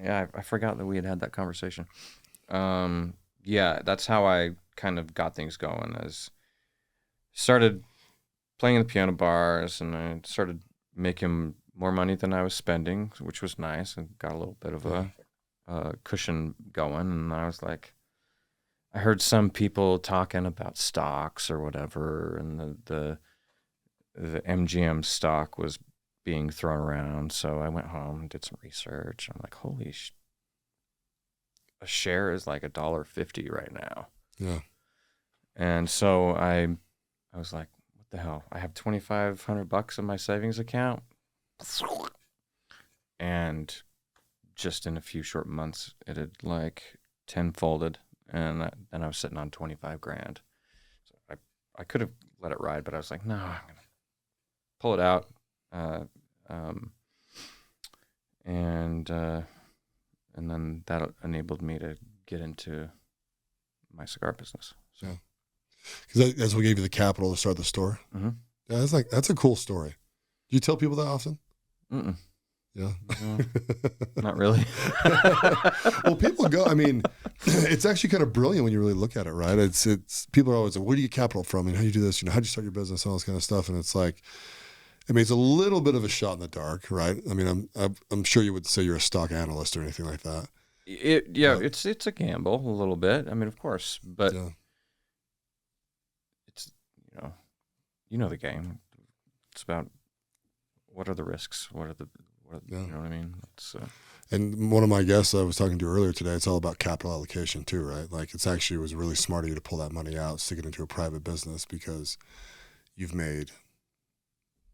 Yeah, I forgot that we had that conversation. Yeah, that's how I kind of got things going. As started playing in the piano bars, and I started making more money than I was spending, which was nice, and got a little bit of a cushion going. And I was like, I heard some people talking about stocks or whatever, and the MGM stock was being thrown around. So I went home and did some research. I'm like, holy a share is like $1.50 right now. Yeah. And so I was like, what the hell? I have $2,500 in my savings account. And just in a few short months, it had like tenfolded. And then I was sitting on 25 grand. So I could have let it ride, but I was like, no, I'm going to pull it out. And then that enabled me to get into my cigar business. So. Yeah. Because that's what gave you the capital to start the store? Mm-hmm. Yeah, that's a cool story. Do you tell people that often? Mm-mm. Yeah. No, not really. Well, people go, I mean, it's actually kind of brilliant when you really look at it, right? It's people are always like, where do you get capital from? And how do you do this? How do you start your business? All this kind of stuff. And it's like, I mean, it's a little bit of a shot in the dark, right? I mean, I'm sure you would say you're a stock analyst or anything like that. It's a gamble a little bit. I mean, of course, but it's, you know the game. It's about what are the risks? You know what I mean? And one of my guests I was talking to earlier today, it's all about capital allocation too, right? Like it was really smart of you to pull that money out, stick it into a private business because you've made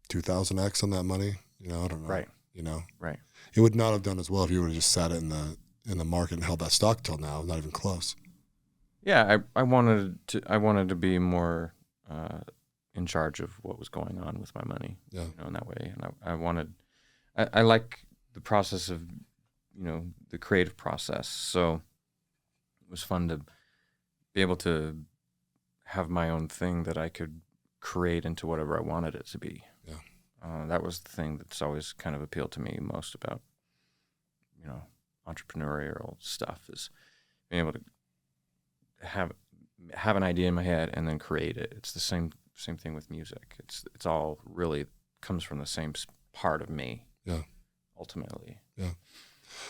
2,000x on that money. I don't know. Right. Right. It would not have done as well if you would have just sat it in the market and held that stock till now. Not even close. Yeah, I wanted to be more in charge of what was going on with my money. Yeah. In that way, and I like the process of, the creative process. So it was fun to be able to have my own thing that I could create into whatever I wanted it to be. Yeah. That was the thing that's always kind of appealed to me most about, entrepreneurial stuff, is being able to have an idea in my head and then create it. It's the same thing with music. It's all really comes from the same part of me. Yeah. Ultimately. Yeah.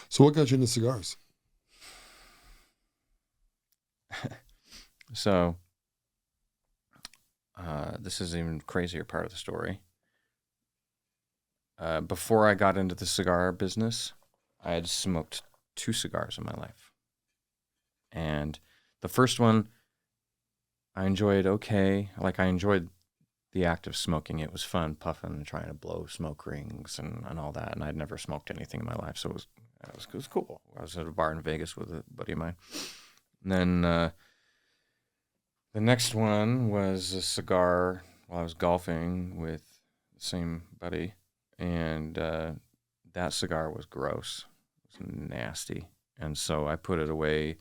So what got you into cigars? So this is an even crazier part of the story. Before I got into the cigar business, I had smoked 2 cigars in my life. And the first one I enjoyed okay. Like, I enjoyed the act of smoking. It was fun, puffing and trying to blow smoke rings and all that. And I'd never smoked anything in my life, so it was cool. I was at a bar in Vegas with a buddy of mine. And then the next one was a cigar while I was golfing with the same buddy. And that cigar was gross. It was nasty. And so I put it away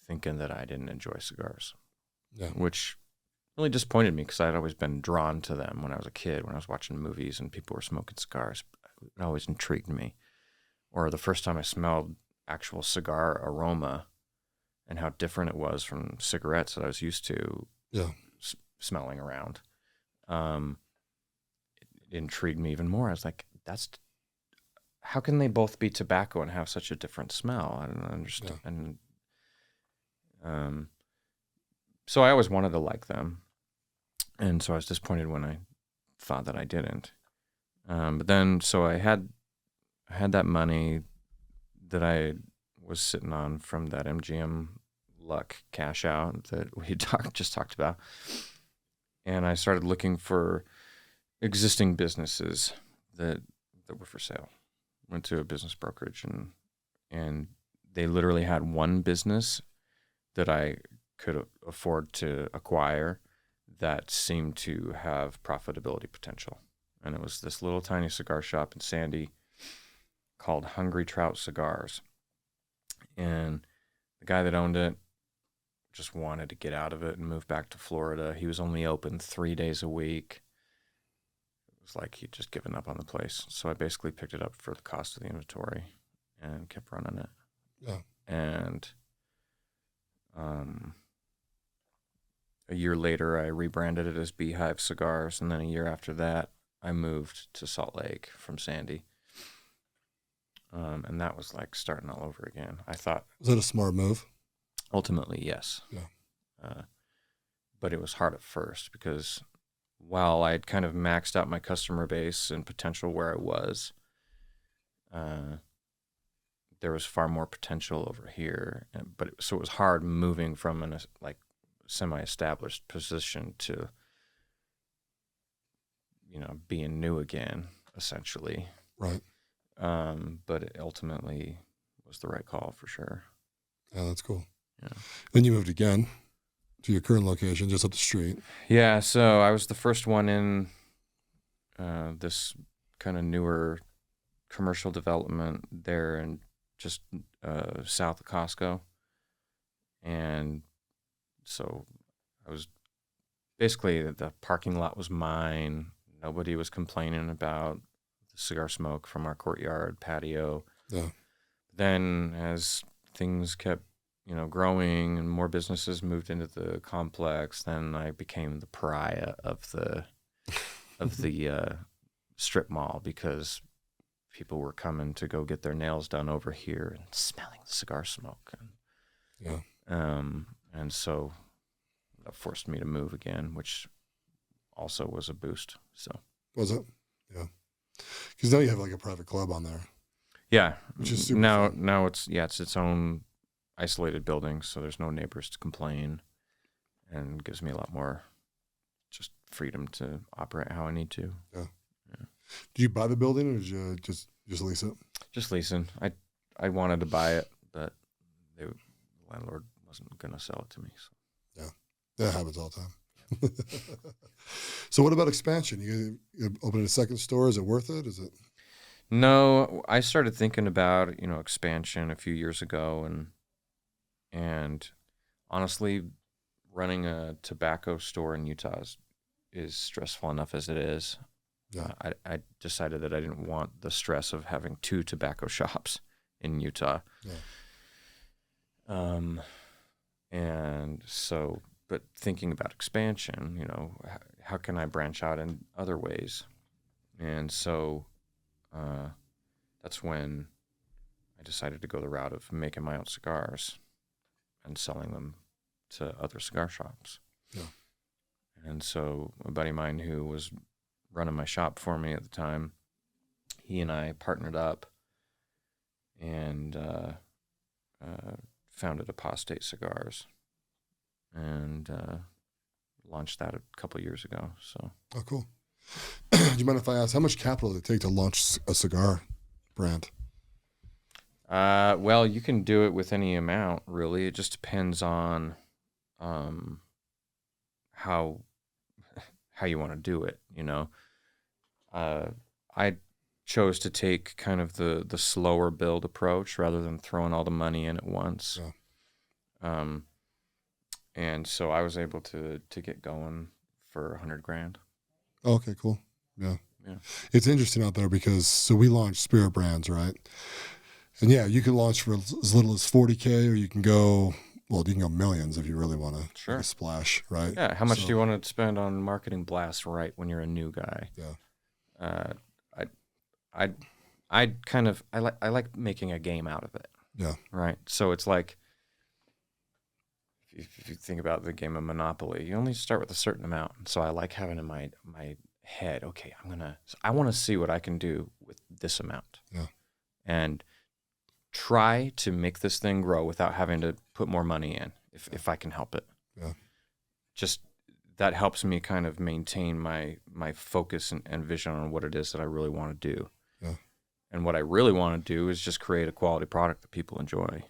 thinking that I didn't enjoy cigars. Yeah. Which really disappointed me because I'd always been drawn to them when I was a kid, when I was watching movies and people were smoking cigars. It always intrigued me. Or the first time I smelled actual cigar aroma and how different it was from cigarettes that I was used to smelling around. It intrigued me even more. I was like, how can they both be tobacco and have such a different smell? I don't understand. Yeah. And so I always wanted to like them. And so I was disappointed when I thought that I didn't. But then, so I had that money that I was sitting on from that MGM luck cash out that we just talked about. And I started looking for existing businesses that were for sale. Went to a business brokerage and they literally had one business that I could afford to acquire that seemed to have profitability potential. And it was this little tiny cigar shop in Sandy called Hungry Trout Cigars. And the guy that owned it just wanted to get out of it and move back to Florida. He was only open 3 days a week. It was like he'd just given up on the place. So I basically picked it up for the cost of the inventory and kept running it. Yeah. And a year later, I rebranded it as Beehive Cigars. And then a year after that, I moved to Salt Lake from Sandy. And that was like starting all over again. I thought... Was that a smart move? Ultimately, yes. Yeah. But it was hard at first because while I'd kind of maxed out my customer base and potential where I was, there was far more potential over here. So it was hard moving from a semi-established position to, being new again, essentially. Right. But it ultimately was the right call for sure. Yeah, that's cool. Yeah. Then you moved again to your current location, just up the street. Yeah, so I was the first one in this kind of newer commercial development there and just south of Costco. And so I was basically, the parking lot was mine. Nobody was complaining about the cigar smoke from our courtyard patio. Yeah. Then as things kept growing and more businesses moved into the complex, then I became the pariah of the strip mall because people were coming to go get their nails done over here and smelling the cigar smoke. Yeah. And so that forced me to move again, which also was a boost. So was it? Yeah. Because now you have like a private club on there. Yeah. Which is super fun. Now it's its own isolated building, so there's no neighbors to complain, and gives me a lot more just freedom to operate how I need to. Yeah. Did you buy the building, or did you just lease it? Just leasing. I wanted to buy it, but the landlord wasn't going to sell it to me. So. Yeah, that happens all the time. So what about expansion? You opening a second store? Is it worth it? Is it? No, I started thinking about expansion a few years ago, and honestly, running a tobacco store in Utah is stressful enough as it is. Yeah. I decided that I didn't want the stress of having 2 tobacco shops in Utah. Yeah. And so, but thinking about expansion, how can I branch out in other ways? And so that's when I decided to go the route of making my own cigars and selling them to other cigar shops. Yeah. And so a buddy of mine who was running my shop for me at the time, he and I partnered up and founded Apostate Cigars and launched that a couple years ago. So. Oh, cool. Do you mind if I ask, how much capital did it take to launch a cigar brand? Well, you can do it with any amount, really. It just depends on how you want to do it, I chose to take kind of the slower build approach rather than throwing all the money in at once. Yeah. And so I was able to get going for $100,000. Okay, cool. Yeah. Yeah. It's interesting out there because, so we launched Spirit Brands, right? And yeah, you can launch for as little as 40K, or you can go, well, you can go millions if you really want to Sure. make a splash, right? Yeah. How much do you want to spend on marketing blasts right when you're a new guy? Yeah. I like making a game out of it. Yeah. Right. So it's like, if you think about the game of Monopoly, you only start with a certain amount. So I like having in my head, okay, I want to see what I can do with this amount. Yeah. And try to make this thing grow without having to put more money in, if I can help it. Yeah. Just that helps me kind of maintain my focus and vision on what it is that I really want to do. Yeah. And what I really want to do is just create a quality product that people enjoy.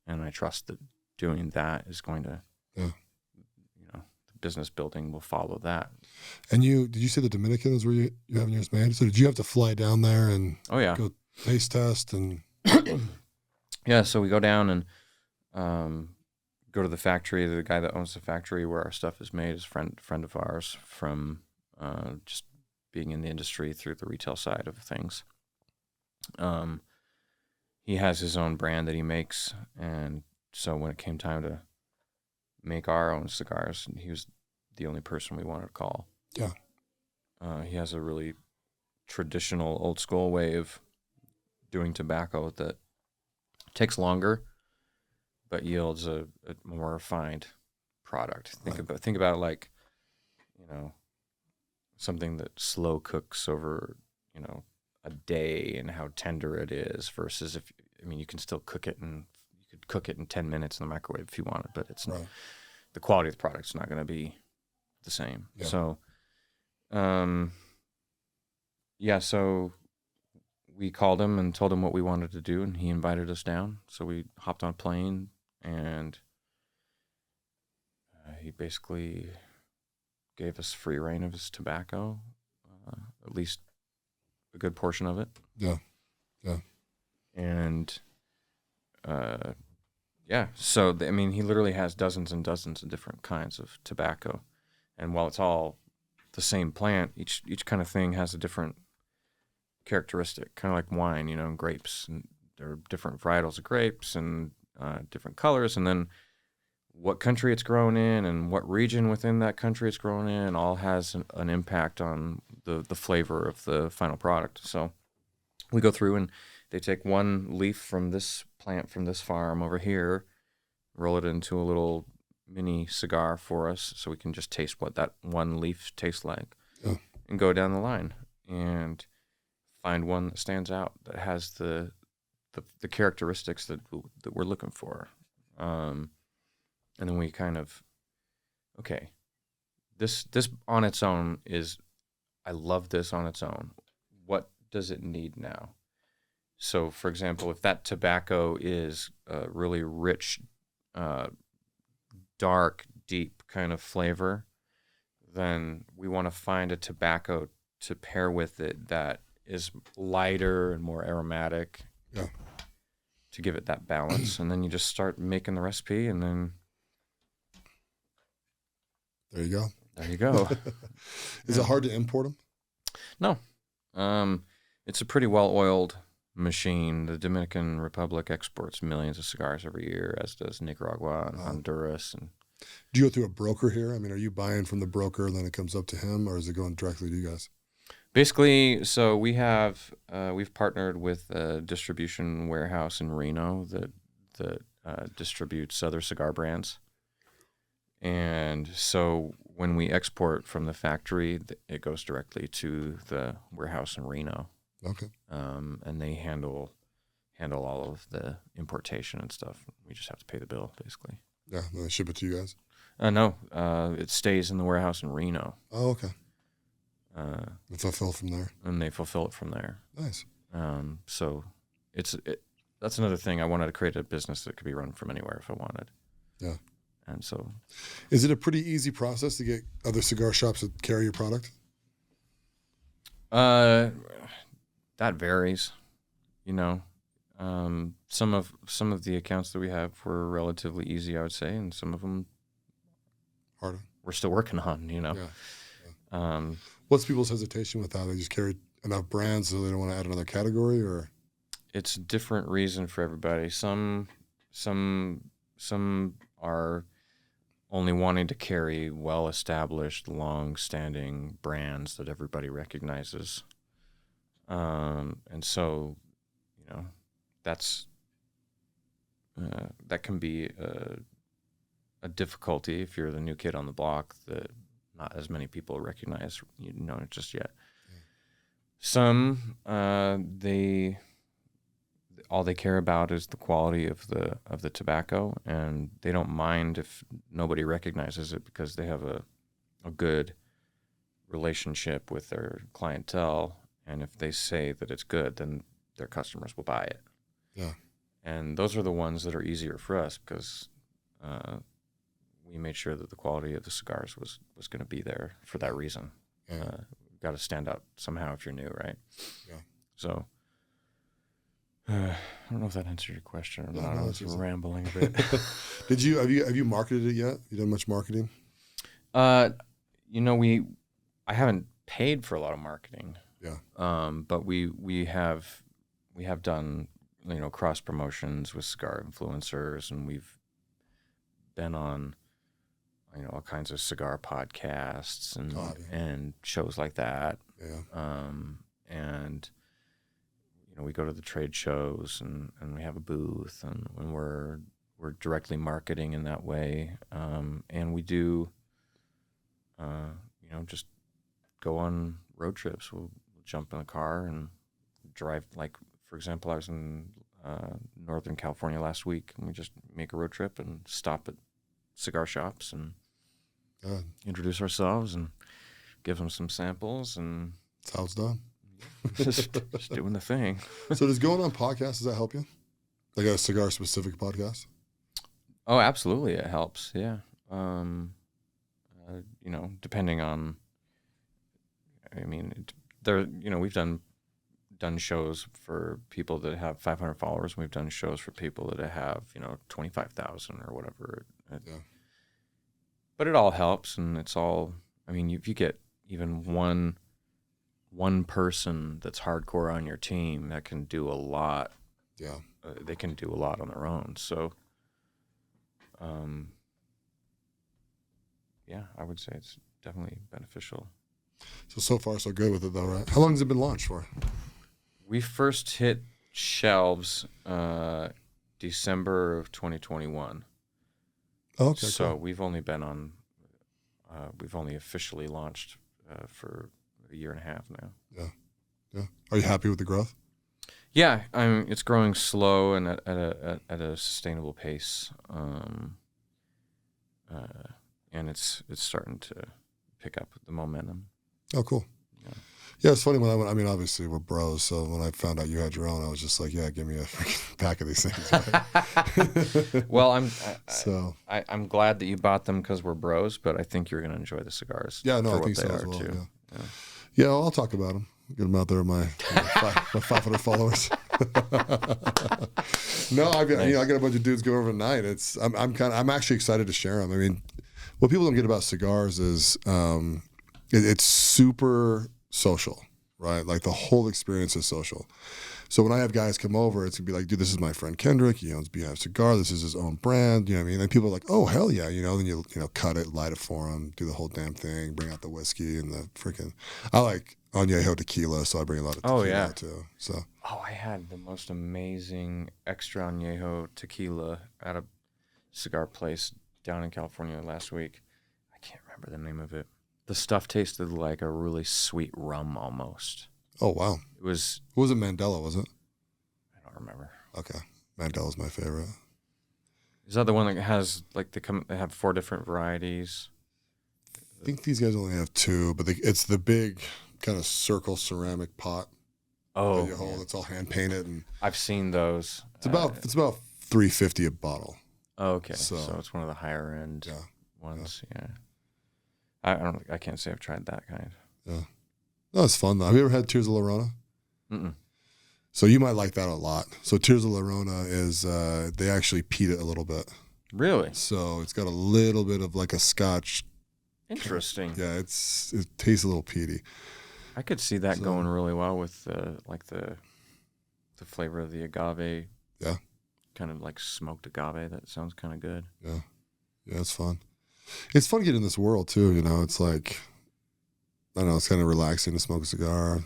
And I trust that doing that is going to, Yeah. the business building will follow that. And did you say the Dominican is where you having yours made? So did you have to fly down there and go taste test and? Yeah. So we go down and go to the factory. The guy that owns the factory where our stuff is made is a friend of ours from just being in the industry through the retail side of things. He has his own brand that he makes, and so when it came time to make our own cigars, he was the only person we wanted to call. Yeah. He has a really traditional, old school way of doing tobacco that takes longer, but yields a more refined product. Think about it like, something that slow cooks over, a day, and how tender it is versus you can still cook it, and you could cook it in 10 minutes in the microwave if you wanted, but it's right. The quality of the product's not going to be the same. Yeah. So, so we called him and told him what we wanted to do, and he invited us down. So we hopped on a plane, and he basically gave us free reign of his tobacco, at least a good portion of it. Yeah. Yeah. And, so, he literally has dozens and dozens of different kinds of tobacco. And while it's all the same plant, each kind of thing has a different characteristic, kind of like wine, and grapes. And there are different varietals of grapes and different colors. And then what country it's grown in and what region within that country it's grown in all has an impact on the flavor of the final product. So we go through, and they take one leaf from this plant from this farm over here, roll it into a little mini cigar for us so we can just taste what that one leaf tastes like, and go down the line and find one that stands out, that has the characteristics that we're looking for. And then we kind of, okay, this on its own is, I love this on its own. What does it need now? So, for example, if that tobacco is a really rich, dark, deep kind of flavor, then we want to find a tobacco to pair with it that is lighter and more aromatic, to give it that balance. And then you just start making the recipe, and then there you go. There you go. Is it hard to import them? No. It's a pretty well-oiled machine. The Dominican Republic exports millions of cigars every year, as does Nicaragua and Honduras. And do you go through a broker here? Are you buying from the broker and then it comes up to him, or is it going directly to you guys? Basically, so we've partnered with a distribution warehouse in Reno that distributes other cigar brands. And so when we export from the factory, it goes directly to the warehouse in Reno. Okay. And they handle all of the importation and stuff. We just have to pay the bill, basically. Yeah, then they ship it to you guys? No, it stays in the warehouse in Reno. Oh, okay. And fulfill from there? And they fulfill it from there. Nice. So that's another thing. I wanted to create a business that could be run from anywhere if I wanted. Yeah. And so, is it a pretty easy process to get other cigar shops to carry your product? That varies. Some of the accounts that we have were relatively easy, I would say, and some of them Harder. we're still working on, Yeah. What's people's hesitation with that? They just carry enough brands so they don't want to add another category, or? It's a different reason for everybody. Some are only wanting to carry well-established, long-standing brands that everybody recognizes. And so, that's that can be a difficulty if you're the new kid on the block that not as many people recognize, just yet. Yeah. Some all they care about is the quality of the tobacco, and they don't mind if nobody recognizes it because they have a good relationship with their clientele, and if they say that it's good, then their customers will buy it. Yeah. And those are the ones that are easier for us because we made sure that the quality of the cigars was going to be there for that reason. Yeah. Got to stand out somehow if you're new, right? Yeah. So I don't know if that answered your question or not. I was rambling a bit. Have you marketed it yet? You done much marketing? I haven't paid for a lot of marketing. Yeah. But we have done cross promotions with cigar influencers, and we've been on all kinds of cigar podcasts and shows like that. Yeah. And we go to the trade shows and we have a booth and we're directly marketing in that way. And we do, just go on road trips. We'll jump in a car and drive. Like, for example, I was in Northern California last week, and we just make a road trip and stop at cigar shops and introduce ourselves and give them some samples. And that's how it's done. just doing the thing. So does going on podcasts, does that help you? Like a cigar specific podcast? Oh, absolutely. It helps. Yeah. Depending on, we've done shows for people that have 500 followers, and we've done shows for people that have, 25,000 or whatever. Yeah. But it all helps, and it's all, if you get even one person that's hardcore on your team, that can do a lot. Yeah. They can do a lot on their own. So, I would say it's definitely beneficial. So far, so good with it, though, right? How long has it been launched for? We first hit shelves December of 2021. Oh, okay. So cool. we've only been on, we've only officially launched for a year and a half now. Yeah. Are you happy with the growth? Yeah, it's growing slow and at a sustainable pace, and it's starting to pick up the momentum. Oh, cool. Yeah, it's funny when I went. Obviously we're bros, so when I found out you had your own, I was just like, yeah, give me a freaking pack of these things. Right? Well, I'm glad that you bought them because we're bros, but I think you're going to enjoy the cigars. Yeah, no, for I what think they so are as well. too. Yeah, I'll talk about them. Get them out there, my 500 followers. No, I got a bunch of dudes go overnight. I'm actually excited to share them. What people don't get about cigars is it's super social, right? Like the whole experience is social. So when I have guys come over, it's gonna be like, dude, this is my friend Kendrick. He owns Pianist Cigar. This is his own brand. You know what I mean? And people are like, oh, hell yeah. Then you cut it, light it for him, do the whole damn thing, bring out the whiskey and the freaking. I like añejo tequila, so I bring a lot of tequila out too. So. Oh, I had the most amazing extra añejo tequila at a cigar place down in California last week. I can't remember the name of it. The stuff tasted like a really sweet rum almost. Oh, wow. It was... What was it, Mandela, was it? I don't remember. Okay. Mandela's my favorite. Is that the one that has, they have 4 different varieties? I think these guys only have 2, but it's the big kind of circle ceramic pot. Oh. That you hold. It's all hand painted. And I've seen those. It's about $3.50 a bottle. Oh, okay. So it's one of the higher end ones. Yeah. I can't say I've tried that kind. Yeah. No, it's fun though. Have you ever had Tears of La Llorona? Mm-mm. So you might like that a lot. So Tears of La Llorona is they actually peat it a little bit. Really? So it's got a little bit of like a Scotch Interesting. Yeah, it tastes a little peaty. I could see that going really well with like the flavor of the agave. Yeah. Kind of like smoked agave. That sounds kind of good. Yeah. Yeah, it's fun. It's fun getting in this world too, you know. It's like, I don't know, it's kind of relaxing to smoke a cigar,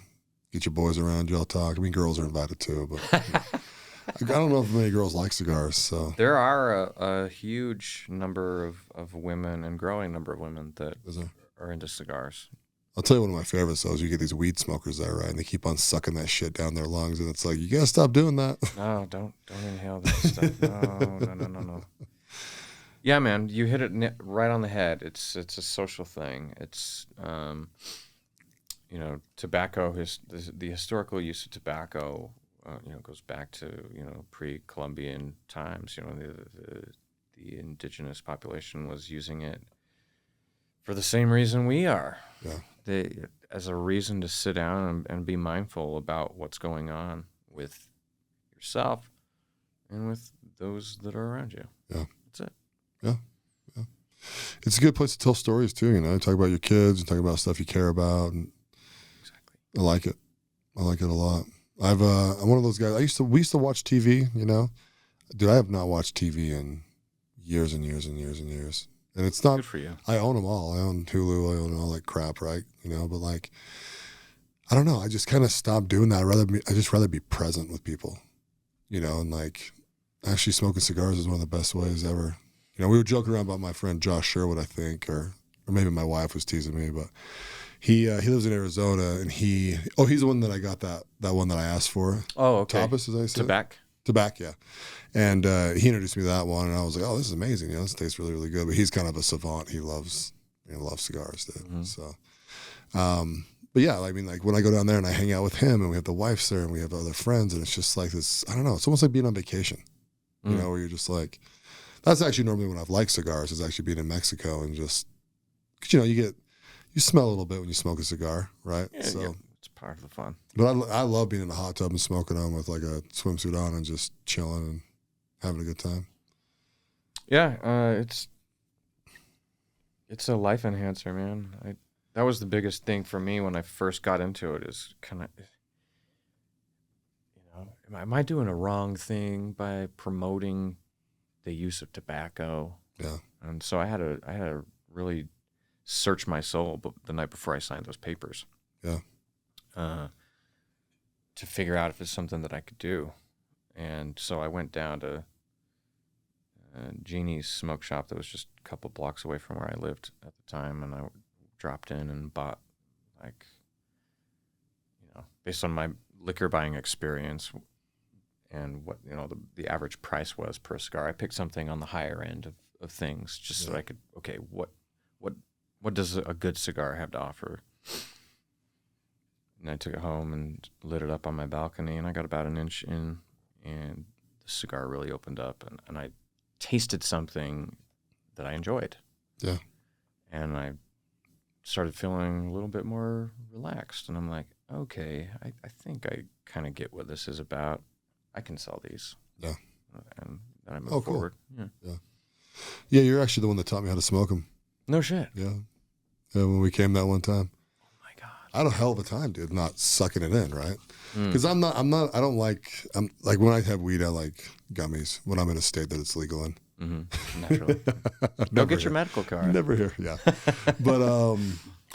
get your boys around, you all talk. I mean, girls are invited too, but I don't know if many girls like cigars. So there are a huge number of women and growing number of women that are into cigars. I'll tell you one of my favorites though is you get these weed smokers there, right? And they keep on sucking that shit down their lungs, and it's like, you gotta stop doing that. No, don't inhale that stuff. No. Yeah, man, you hit it right on the head. It's a social thing. It's tobacco. The historical use of tobacco, goes back to pre-Columbian times. You know, the indigenous population was using it for the same reason we are. Yeah. As a reason to sit down and be mindful about what's going on with yourself and with those that are around you. Yeah. That's it. Yeah. Yeah. It's a good place to tell stories too, you know. Talk about your kids and talk about stuff you care about. And exactly. I like it. I like it a lot. I'm one of those guys. We used to watch TV, you know. Dude, I have not watched TV in years and years and years and years. And it's not good for you. I own them all. I own Hulu. I own all that crap, right? You know, but like, I don't know. I just kind of stopped doing that. I just rather be present with people, you know, and like actually smoking cigars is one of the best ways ever. You know, we were joking around about my friend Josh Sherwood, I think, or maybe my wife was teasing me, but he lives in Arizona, and he's the one that I got that one that I asked for. Oh, okay. Tapas, as I said. Tobacco, yeah. And he introduced me to that one, and I was like, oh, this is amazing. You know, this tastes really, really good. But he's kind of a savant. He loves cigars, dude. Mm-hmm. So, but yeah, I mean, like when I go down there and I hang out with him, and we have the wives there, and we have other friends, and it's just like this. I don't know. It's almost like being on vacation, you know, where you're just like. That's actually normally when I've liked cigars, is actually being in Mexico and just, cause you know, you smell a little bit when you smoke a cigar, right? Yeah, so it's part of the fun. But I love being in the hot tub and smoking them with like a swimsuit on and just chilling and having a good time. Yeah, it's a life enhancer, man. That was the biggest thing for me when I first got into it. Is kind of, am I doing a wrong thing by promoting the use of tobacco? Yeah. And so I had to really search my soul the night before I signed those papers. Yeah. To figure out if it's something that I could do. And so I went down to Jeannie's smoke shop that was just a couple blocks away from where I lived at the time, and I dropped in and bought, like, based on my liquor buying experience and what the average price was per cigar, I picked something on the higher end of things, just so I could, okay, what does a good cigar have to offer? And I took it home and lit it up on my balcony, and I got about an inch in, and the cigar really opened up, and I tasted something that I enjoyed. Yeah. And I started feeling a little bit more relaxed, and I'm like, okay, I think I kind of get what this is about. I can sell these. Yeah. And then I moved forward. Cool. Yeah, you're actually the one that taught me how to smoke them. No shit. Yeah. Yeah, when we came that one time. Oh my God. I had a hell of a time, dude, not sucking it in, right? Because I'm like when I have weed, I like gummies when I'm in a state that it's legal in. Mm-hmm. Naturally. Go get your medical card. Never here, yeah. But I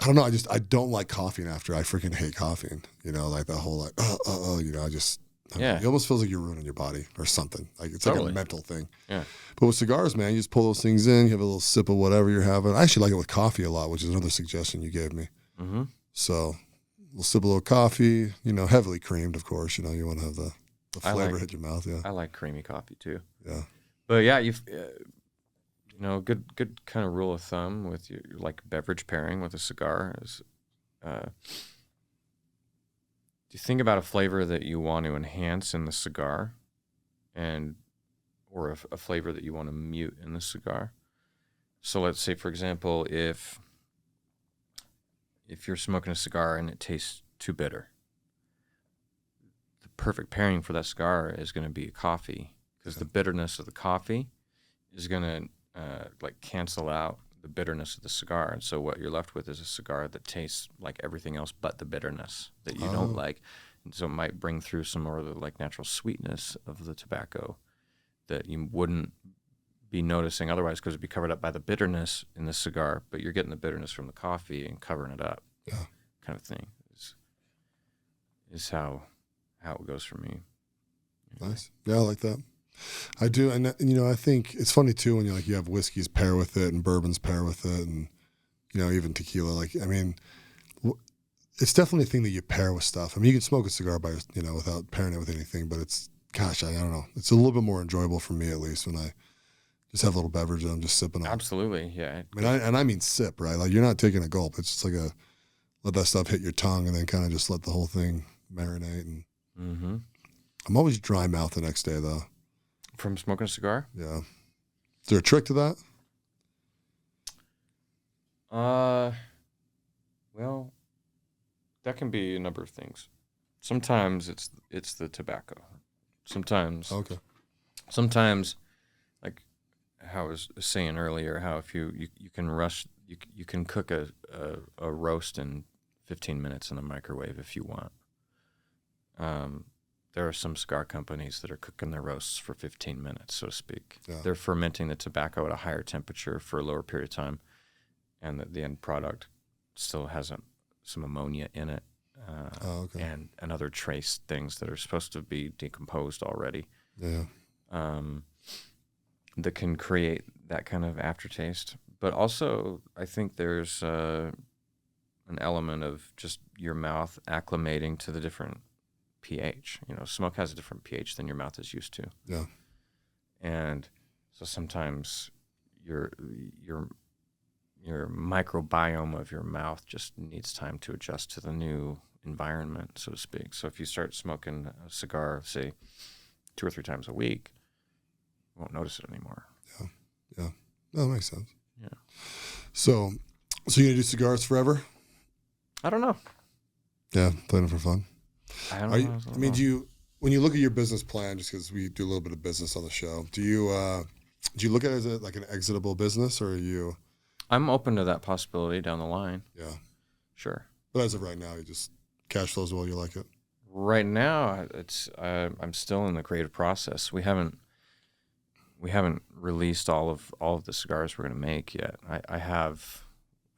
don't know. I don't like caffeine after. I freaking hate caffeine. You know, like the whole like I just. It almost feels like you're ruining your body or something. Like it's like a mental thing. Yeah. But with cigars, man, you just pull those things in. You have a little sip of whatever you're having. I actually like it with coffee a lot, which is another suggestion you gave me. Mm-hmm. So we'll sip a little coffee. Heavily creamed, of course. You want to have the flavor hit your mouth. Yeah. I like creamy coffee too. Yeah. But yeah, good kind of rule of thumb with your like beverage pairing with a cigar is. You think about a flavor that you want to enhance in the cigar, or a flavor that you want to mute in the cigar. So let's say, for example, if you're smoking a cigar and it tastes too bitter, the perfect pairing for that cigar is going to be a coffee, because the bitterness of the coffee is going to cancel out the bitterness of the cigar. And so what you're left with is a cigar that tastes like everything else but the bitterness that you don't like. And so it might bring through some more of the like natural sweetness of the tobacco that you wouldn't be noticing otherwise, because it'd be covered up by the bitterness in the cigar, but you're getting the bitterness from the coffee and covering it up. Yeah. Kind of thing is how it goes for me. Nice. Yeah, I like that. I do, and I think it's funny too when you have whiskeys pair with it and bourbons pair with it, and even tequila. Like, I mean, it's definitely a thing that you pair with stuff. I mean, you can smoke a cigar by without pairing it with anything, but it's, gosh, I don't know. It's a little bit more enjoyable for me, at least, when I just have a little beverage and I'm just sipping on. Absolutely, yeah. I mean sip, right? Like, you're not taking a gulp. It's just like let that stuff hit your tongue and then kind of just let the whole thing marinate. And I'm always dry mouth the next day, though. From smoking a cigar? Yeah. Is there a trick to that? Well, that can be a number of things. Sometimes it's the tobacco. Sometimes like how I was saying earlier, how if you can cook a roast in 15 minutes in the microwave if you want. There are some cigar companies that are cooking their roasts for 15 minutes, so to speak. Yeah. They're fermenting the tobacco at a higher temperature for a lower period of time, and the end product still has some ammonia in it, and other trace things that are supposed to be decomposed already. Yeah. That can create that kind of aftertaste. But also, I think there's an element of just your mouth acclimating to the different pH. Smoke has a different pH than your mouth is used to. Yeah. And so sometimes your microbiome of your mouth just needs time to adjust to the new environment, so to speak. So if you start smoking a cigar, say, 2 or 3 times a week, you won't notice it anymore. Yeah. Yeah. No, that makes sense. Yeah. So you gonna do cigars forever? I don't know. Yeah, playing it for fun. I don't know. I mean, when you look at your business plan, just because we do a little bit of business on the show, do you look at it as like an exitable business, or are you? I'm open to that possibility down the line. Yeah. Sure. But as of right now, you just cash flows well, you like it? Right now, I'm still in the creative process. We haven't released all of the cigars we're going to make yet. I have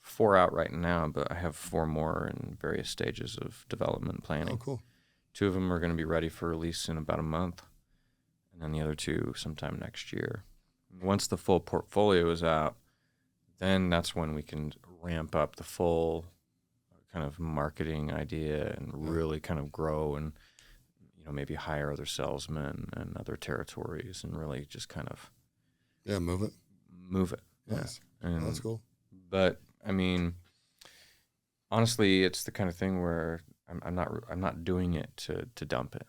4 out right now, but I have 4 more in various stages of development planning. Oh, cool. 2 of them are going to be ready for release in about a month, and then the other 2 sometime next year. Once the full portfolio is out, then that's when we can ramp up the full kind of marketing idea and really kind of grow and maybe hire other salesmen and other territories and really just kind of move it. Nice. Yeah. And that's cool. But I mean, honestly, it's the kind of thing where I'm not doing it to dump it.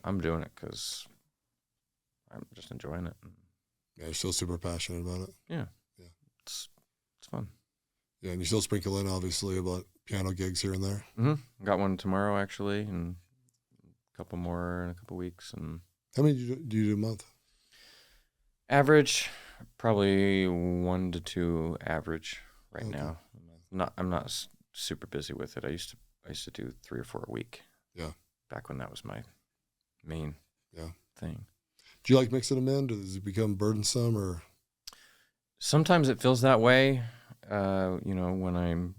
I'm doing it because I'm just enjoying it. Yeah, you're still super passionate about it. Yeah. It's fun. Yeah, and you still sprinkle in obviously about piano gigs here and there. Mm-hmm. Got one tomorrow actually, and a couple more in a couple weeks. And how many do you do a month? Average, probably 1 to 2 average right now. I'm not super busy with it. I used to do 3 or 4 a week. Yeah. Back when that was my main thing. Do you like mixing them in? Does it become burdensome or? Sometimes it feels that way. When I'm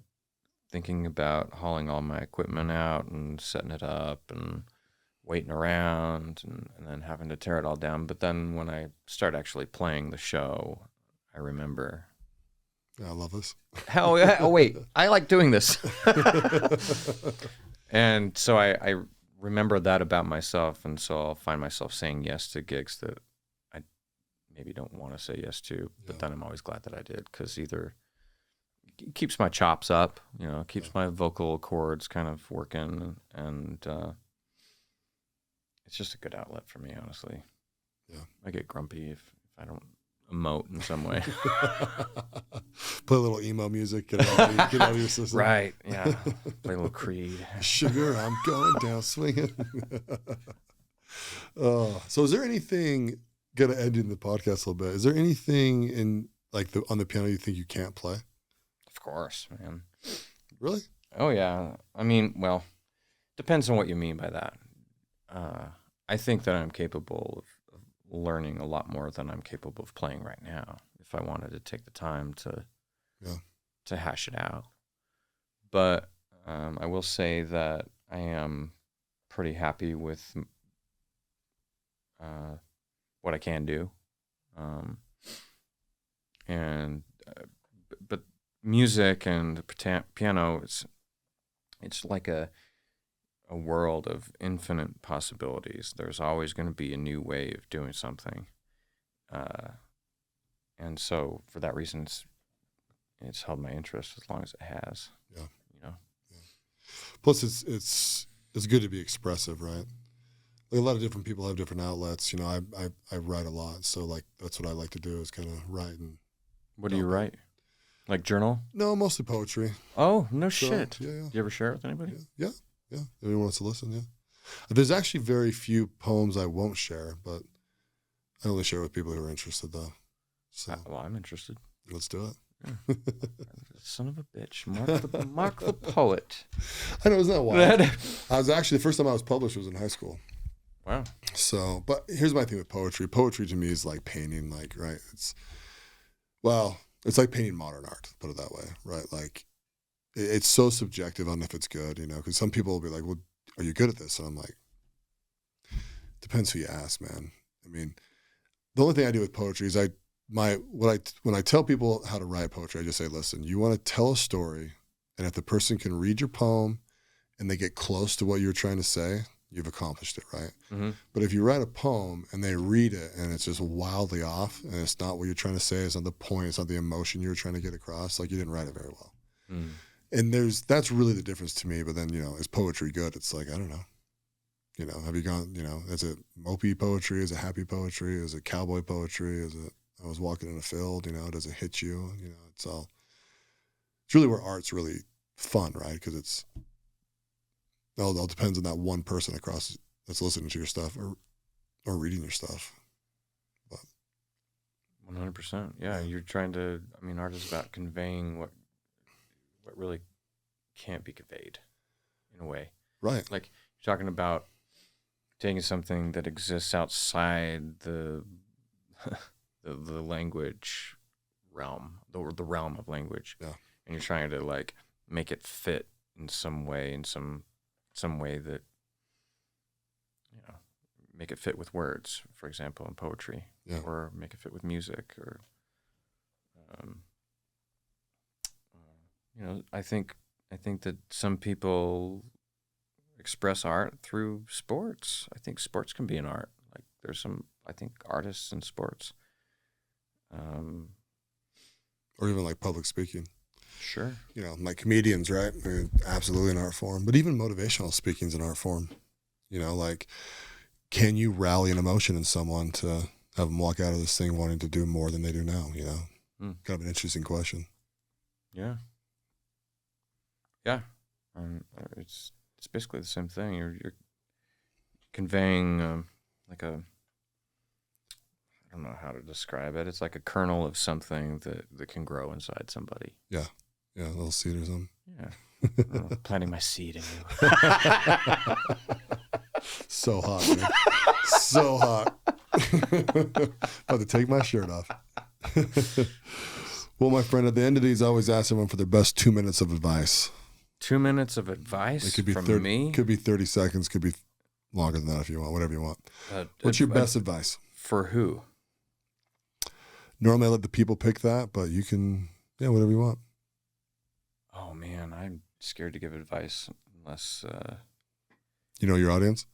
thinking about hauling all my equipment out and setting it up and waiting around and then having to tear it all down. But then when I start actually playing the show, I remember. Yeah, I love this. Hell yeah! Oh wait, I like doing this. And so I remember that about myself, and so I'll find myself saying yes to gigs that I maybe don't want to say yes to, but then I'm always glad that I did, because either it keeps my chops up, keeps my vocal cords kind of working, and it's just a good outlet for me, honestly. Yeah, I get grumpy if I don't emote in some way. Play a little emo music, get out of your system. Right, yeah. Play a little Creed. Sugar, I'm going down swinging. So is there anything, got to end in the podcast a little bit, is there anything in Like on the piano, you think you can't play? Of course, man. Really? Oh yeah. I mean, well, depends on what you mean by that. I think that I'm capable of learning a lot more than I'm capable of playing right now. If I wanted to take the time to hash it out, but I will say that I am pretty happy with what I can do, and but music and the piano, it's like a world of infinite possibilities. There's always going to be a new way of doing something, and so for that reason, it's held my interest as long as it has. Yeah. You know. Yeah. Plus, it's good to be expressive, right? Like a lot of different people have different outlets. You know, I write a lot, so like that's what I like to do is kind of write. And What do you write? Like journal? No, mostly poetry. Oh, no So, shit. yeah. Do you ever share it with anybody? Yeah. If anyone wants to listen, yeah. There's actually very few poems I won't share, but I only share with people who are interested, though. So Well, I'm interested. let's do it. Yeah. Son of a bitch. Mark the poet. I know, isn't that wild? I was actually, the first time I was published was in high school. Wow. So, but here's my thing with poetry. Poetry to me is like painting, like, right? It's like painting modern art, put it that way, right? Like, it's so subjective on if it's good, you know, because some people will be like, well, are you good at this? And I'm like, depends who you ask, man. I mean, the only thing I do with poetry is when I tell people how to write poetry, I just say, listen, you want to tell a story, and if the person can read your poem and they get close to what you're trying to say, you've accomplished it, right? Mm-hmm. But if you write a poem and they read it and it's just wildly off and it's not what you're trying to say, it's not the point, it's not the emotion you're trying to get across, like you didn't write it very well. Mm. And that's really the difference to me. But then, you know, is poetry good? It's like, I don't know. You know, have you gone, you know, is it mopey poetry? Is it happy poetry? Is it cowboy poetry? Is it, I was walking in a field, you know, does it hit you? You know, it's really where art's really fun, right? Because it all depends on that one person across that's listening to your stuff or reading your stuff. But 100%. Yeah, you're trying to, I mean, art is about conveying what really can't be conveyed in a way. Right. Like you're talking about taking something that exists outside the the language realm, the realm of language. Yeah. And you're trying to like make it fit in some way, some way that, you know, make it fit with words, for example, in poetry, or make it fit with music, or, you know, I think that some people express art through sports. I think sports can be an art. Like there's I think artists in sports. Or even like public speaking. Sure. You know, like comedians, right? I mean, absolutely an art form. But even motivational speaking is an art form. You know, like, can you rally an emotion in someone to have them walk out of this thing wanting to do more than they do now, you know? Kind of an interesting question. Yeah. Yeah. It's basically the same thing. You're conveying like a, I don't know how to describe it. It's like a kernel of something that can grow inside somebody. Yeah. Yeah, a little seed or something. Yeah. Planting my seed in you. So hot, man. So hot. About to take my shirt off. Well, my friend, at the end of these, I always ask everyone for their best 2 minutes of advice. 2 minutes of advice It could be from 30, me? Could be 30 seconds, could be longer than that if you want, whatever you want. What's your best advice? For who? Normally I let the people pick that, but you can, whatever you want. Oh, man, I'm scared to give advice unless... you know your audience?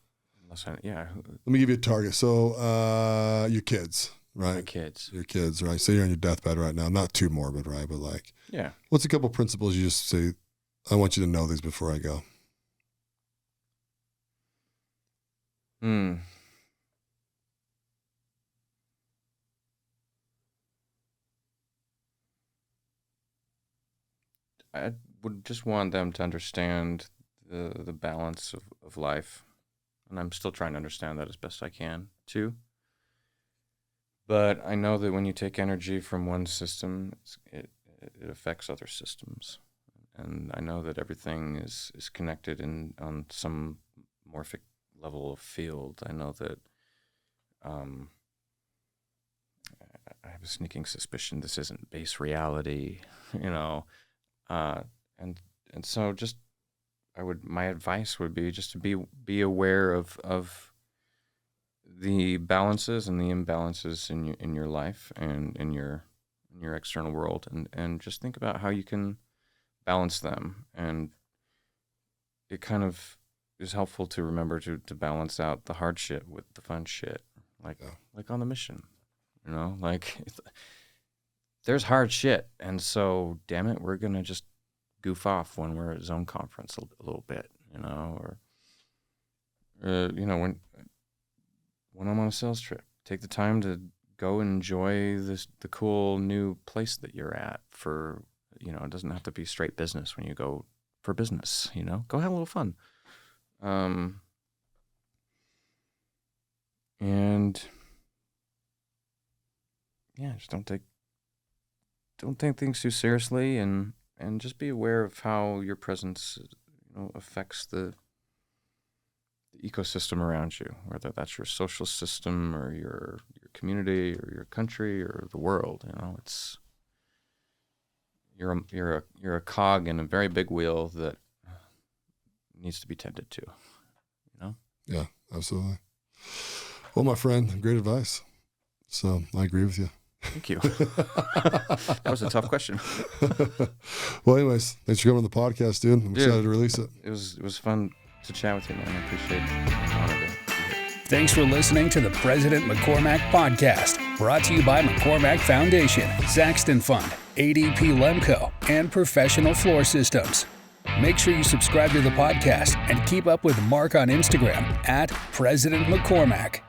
Yeah. Let me give you a target. So your kids, right? My kids. Your kids, right? Say you're on your deathbed right now. Not too morbid, right? But like, yeah. What's a couple principles you just say, I want you to know these before I go? I would just want them to understand the balance of life. And I'm still trying to understand that as best I can, too. But I know that when you take energy from one system, it affects other systems. And I know that everything is connected on some morphic level of field. I know that I have a sneaking suspicion this isn't base reality, and so just my advice would be just to be aware of the balances and the imbalances in your life and in your external world, and just think about how you can balance them. And it kind of is helpful to remember to balance out the hard shit with the fun shit, like on the mission, like there's hard shit, and so damn it, we're gonna just goof off when we're at zone conference a little bit, or when I'm on a sales trip, take the time to go enjoy the cool new place that you're at. For it doesn't have to be straight business when you go for business. Go have a little fun. And yeah, just don't take things too seriously, and just be aware of how your presence affects the ecosystem around you, whether that's your social system or your community or your country or the world. It's you're a cog in a very big wheel that needs to be tended to. Yeah, absolutely. Well, my friend, great advice. So I agree with you. Thank you. That was a tough question. Well, anyways, thanks for coming on the podcast, dude. I'm excited to release it. It was fun to chat with you, man. I appreciate it. Thanks for listening to the President McCormack Podcast, brought to you by McCormack Foundation, Saxton Fund, ADP Lemco, and Professional Floor Systems. Make sure you subscribe to the podcast and keep up with Mark on Instagram @President McCormack.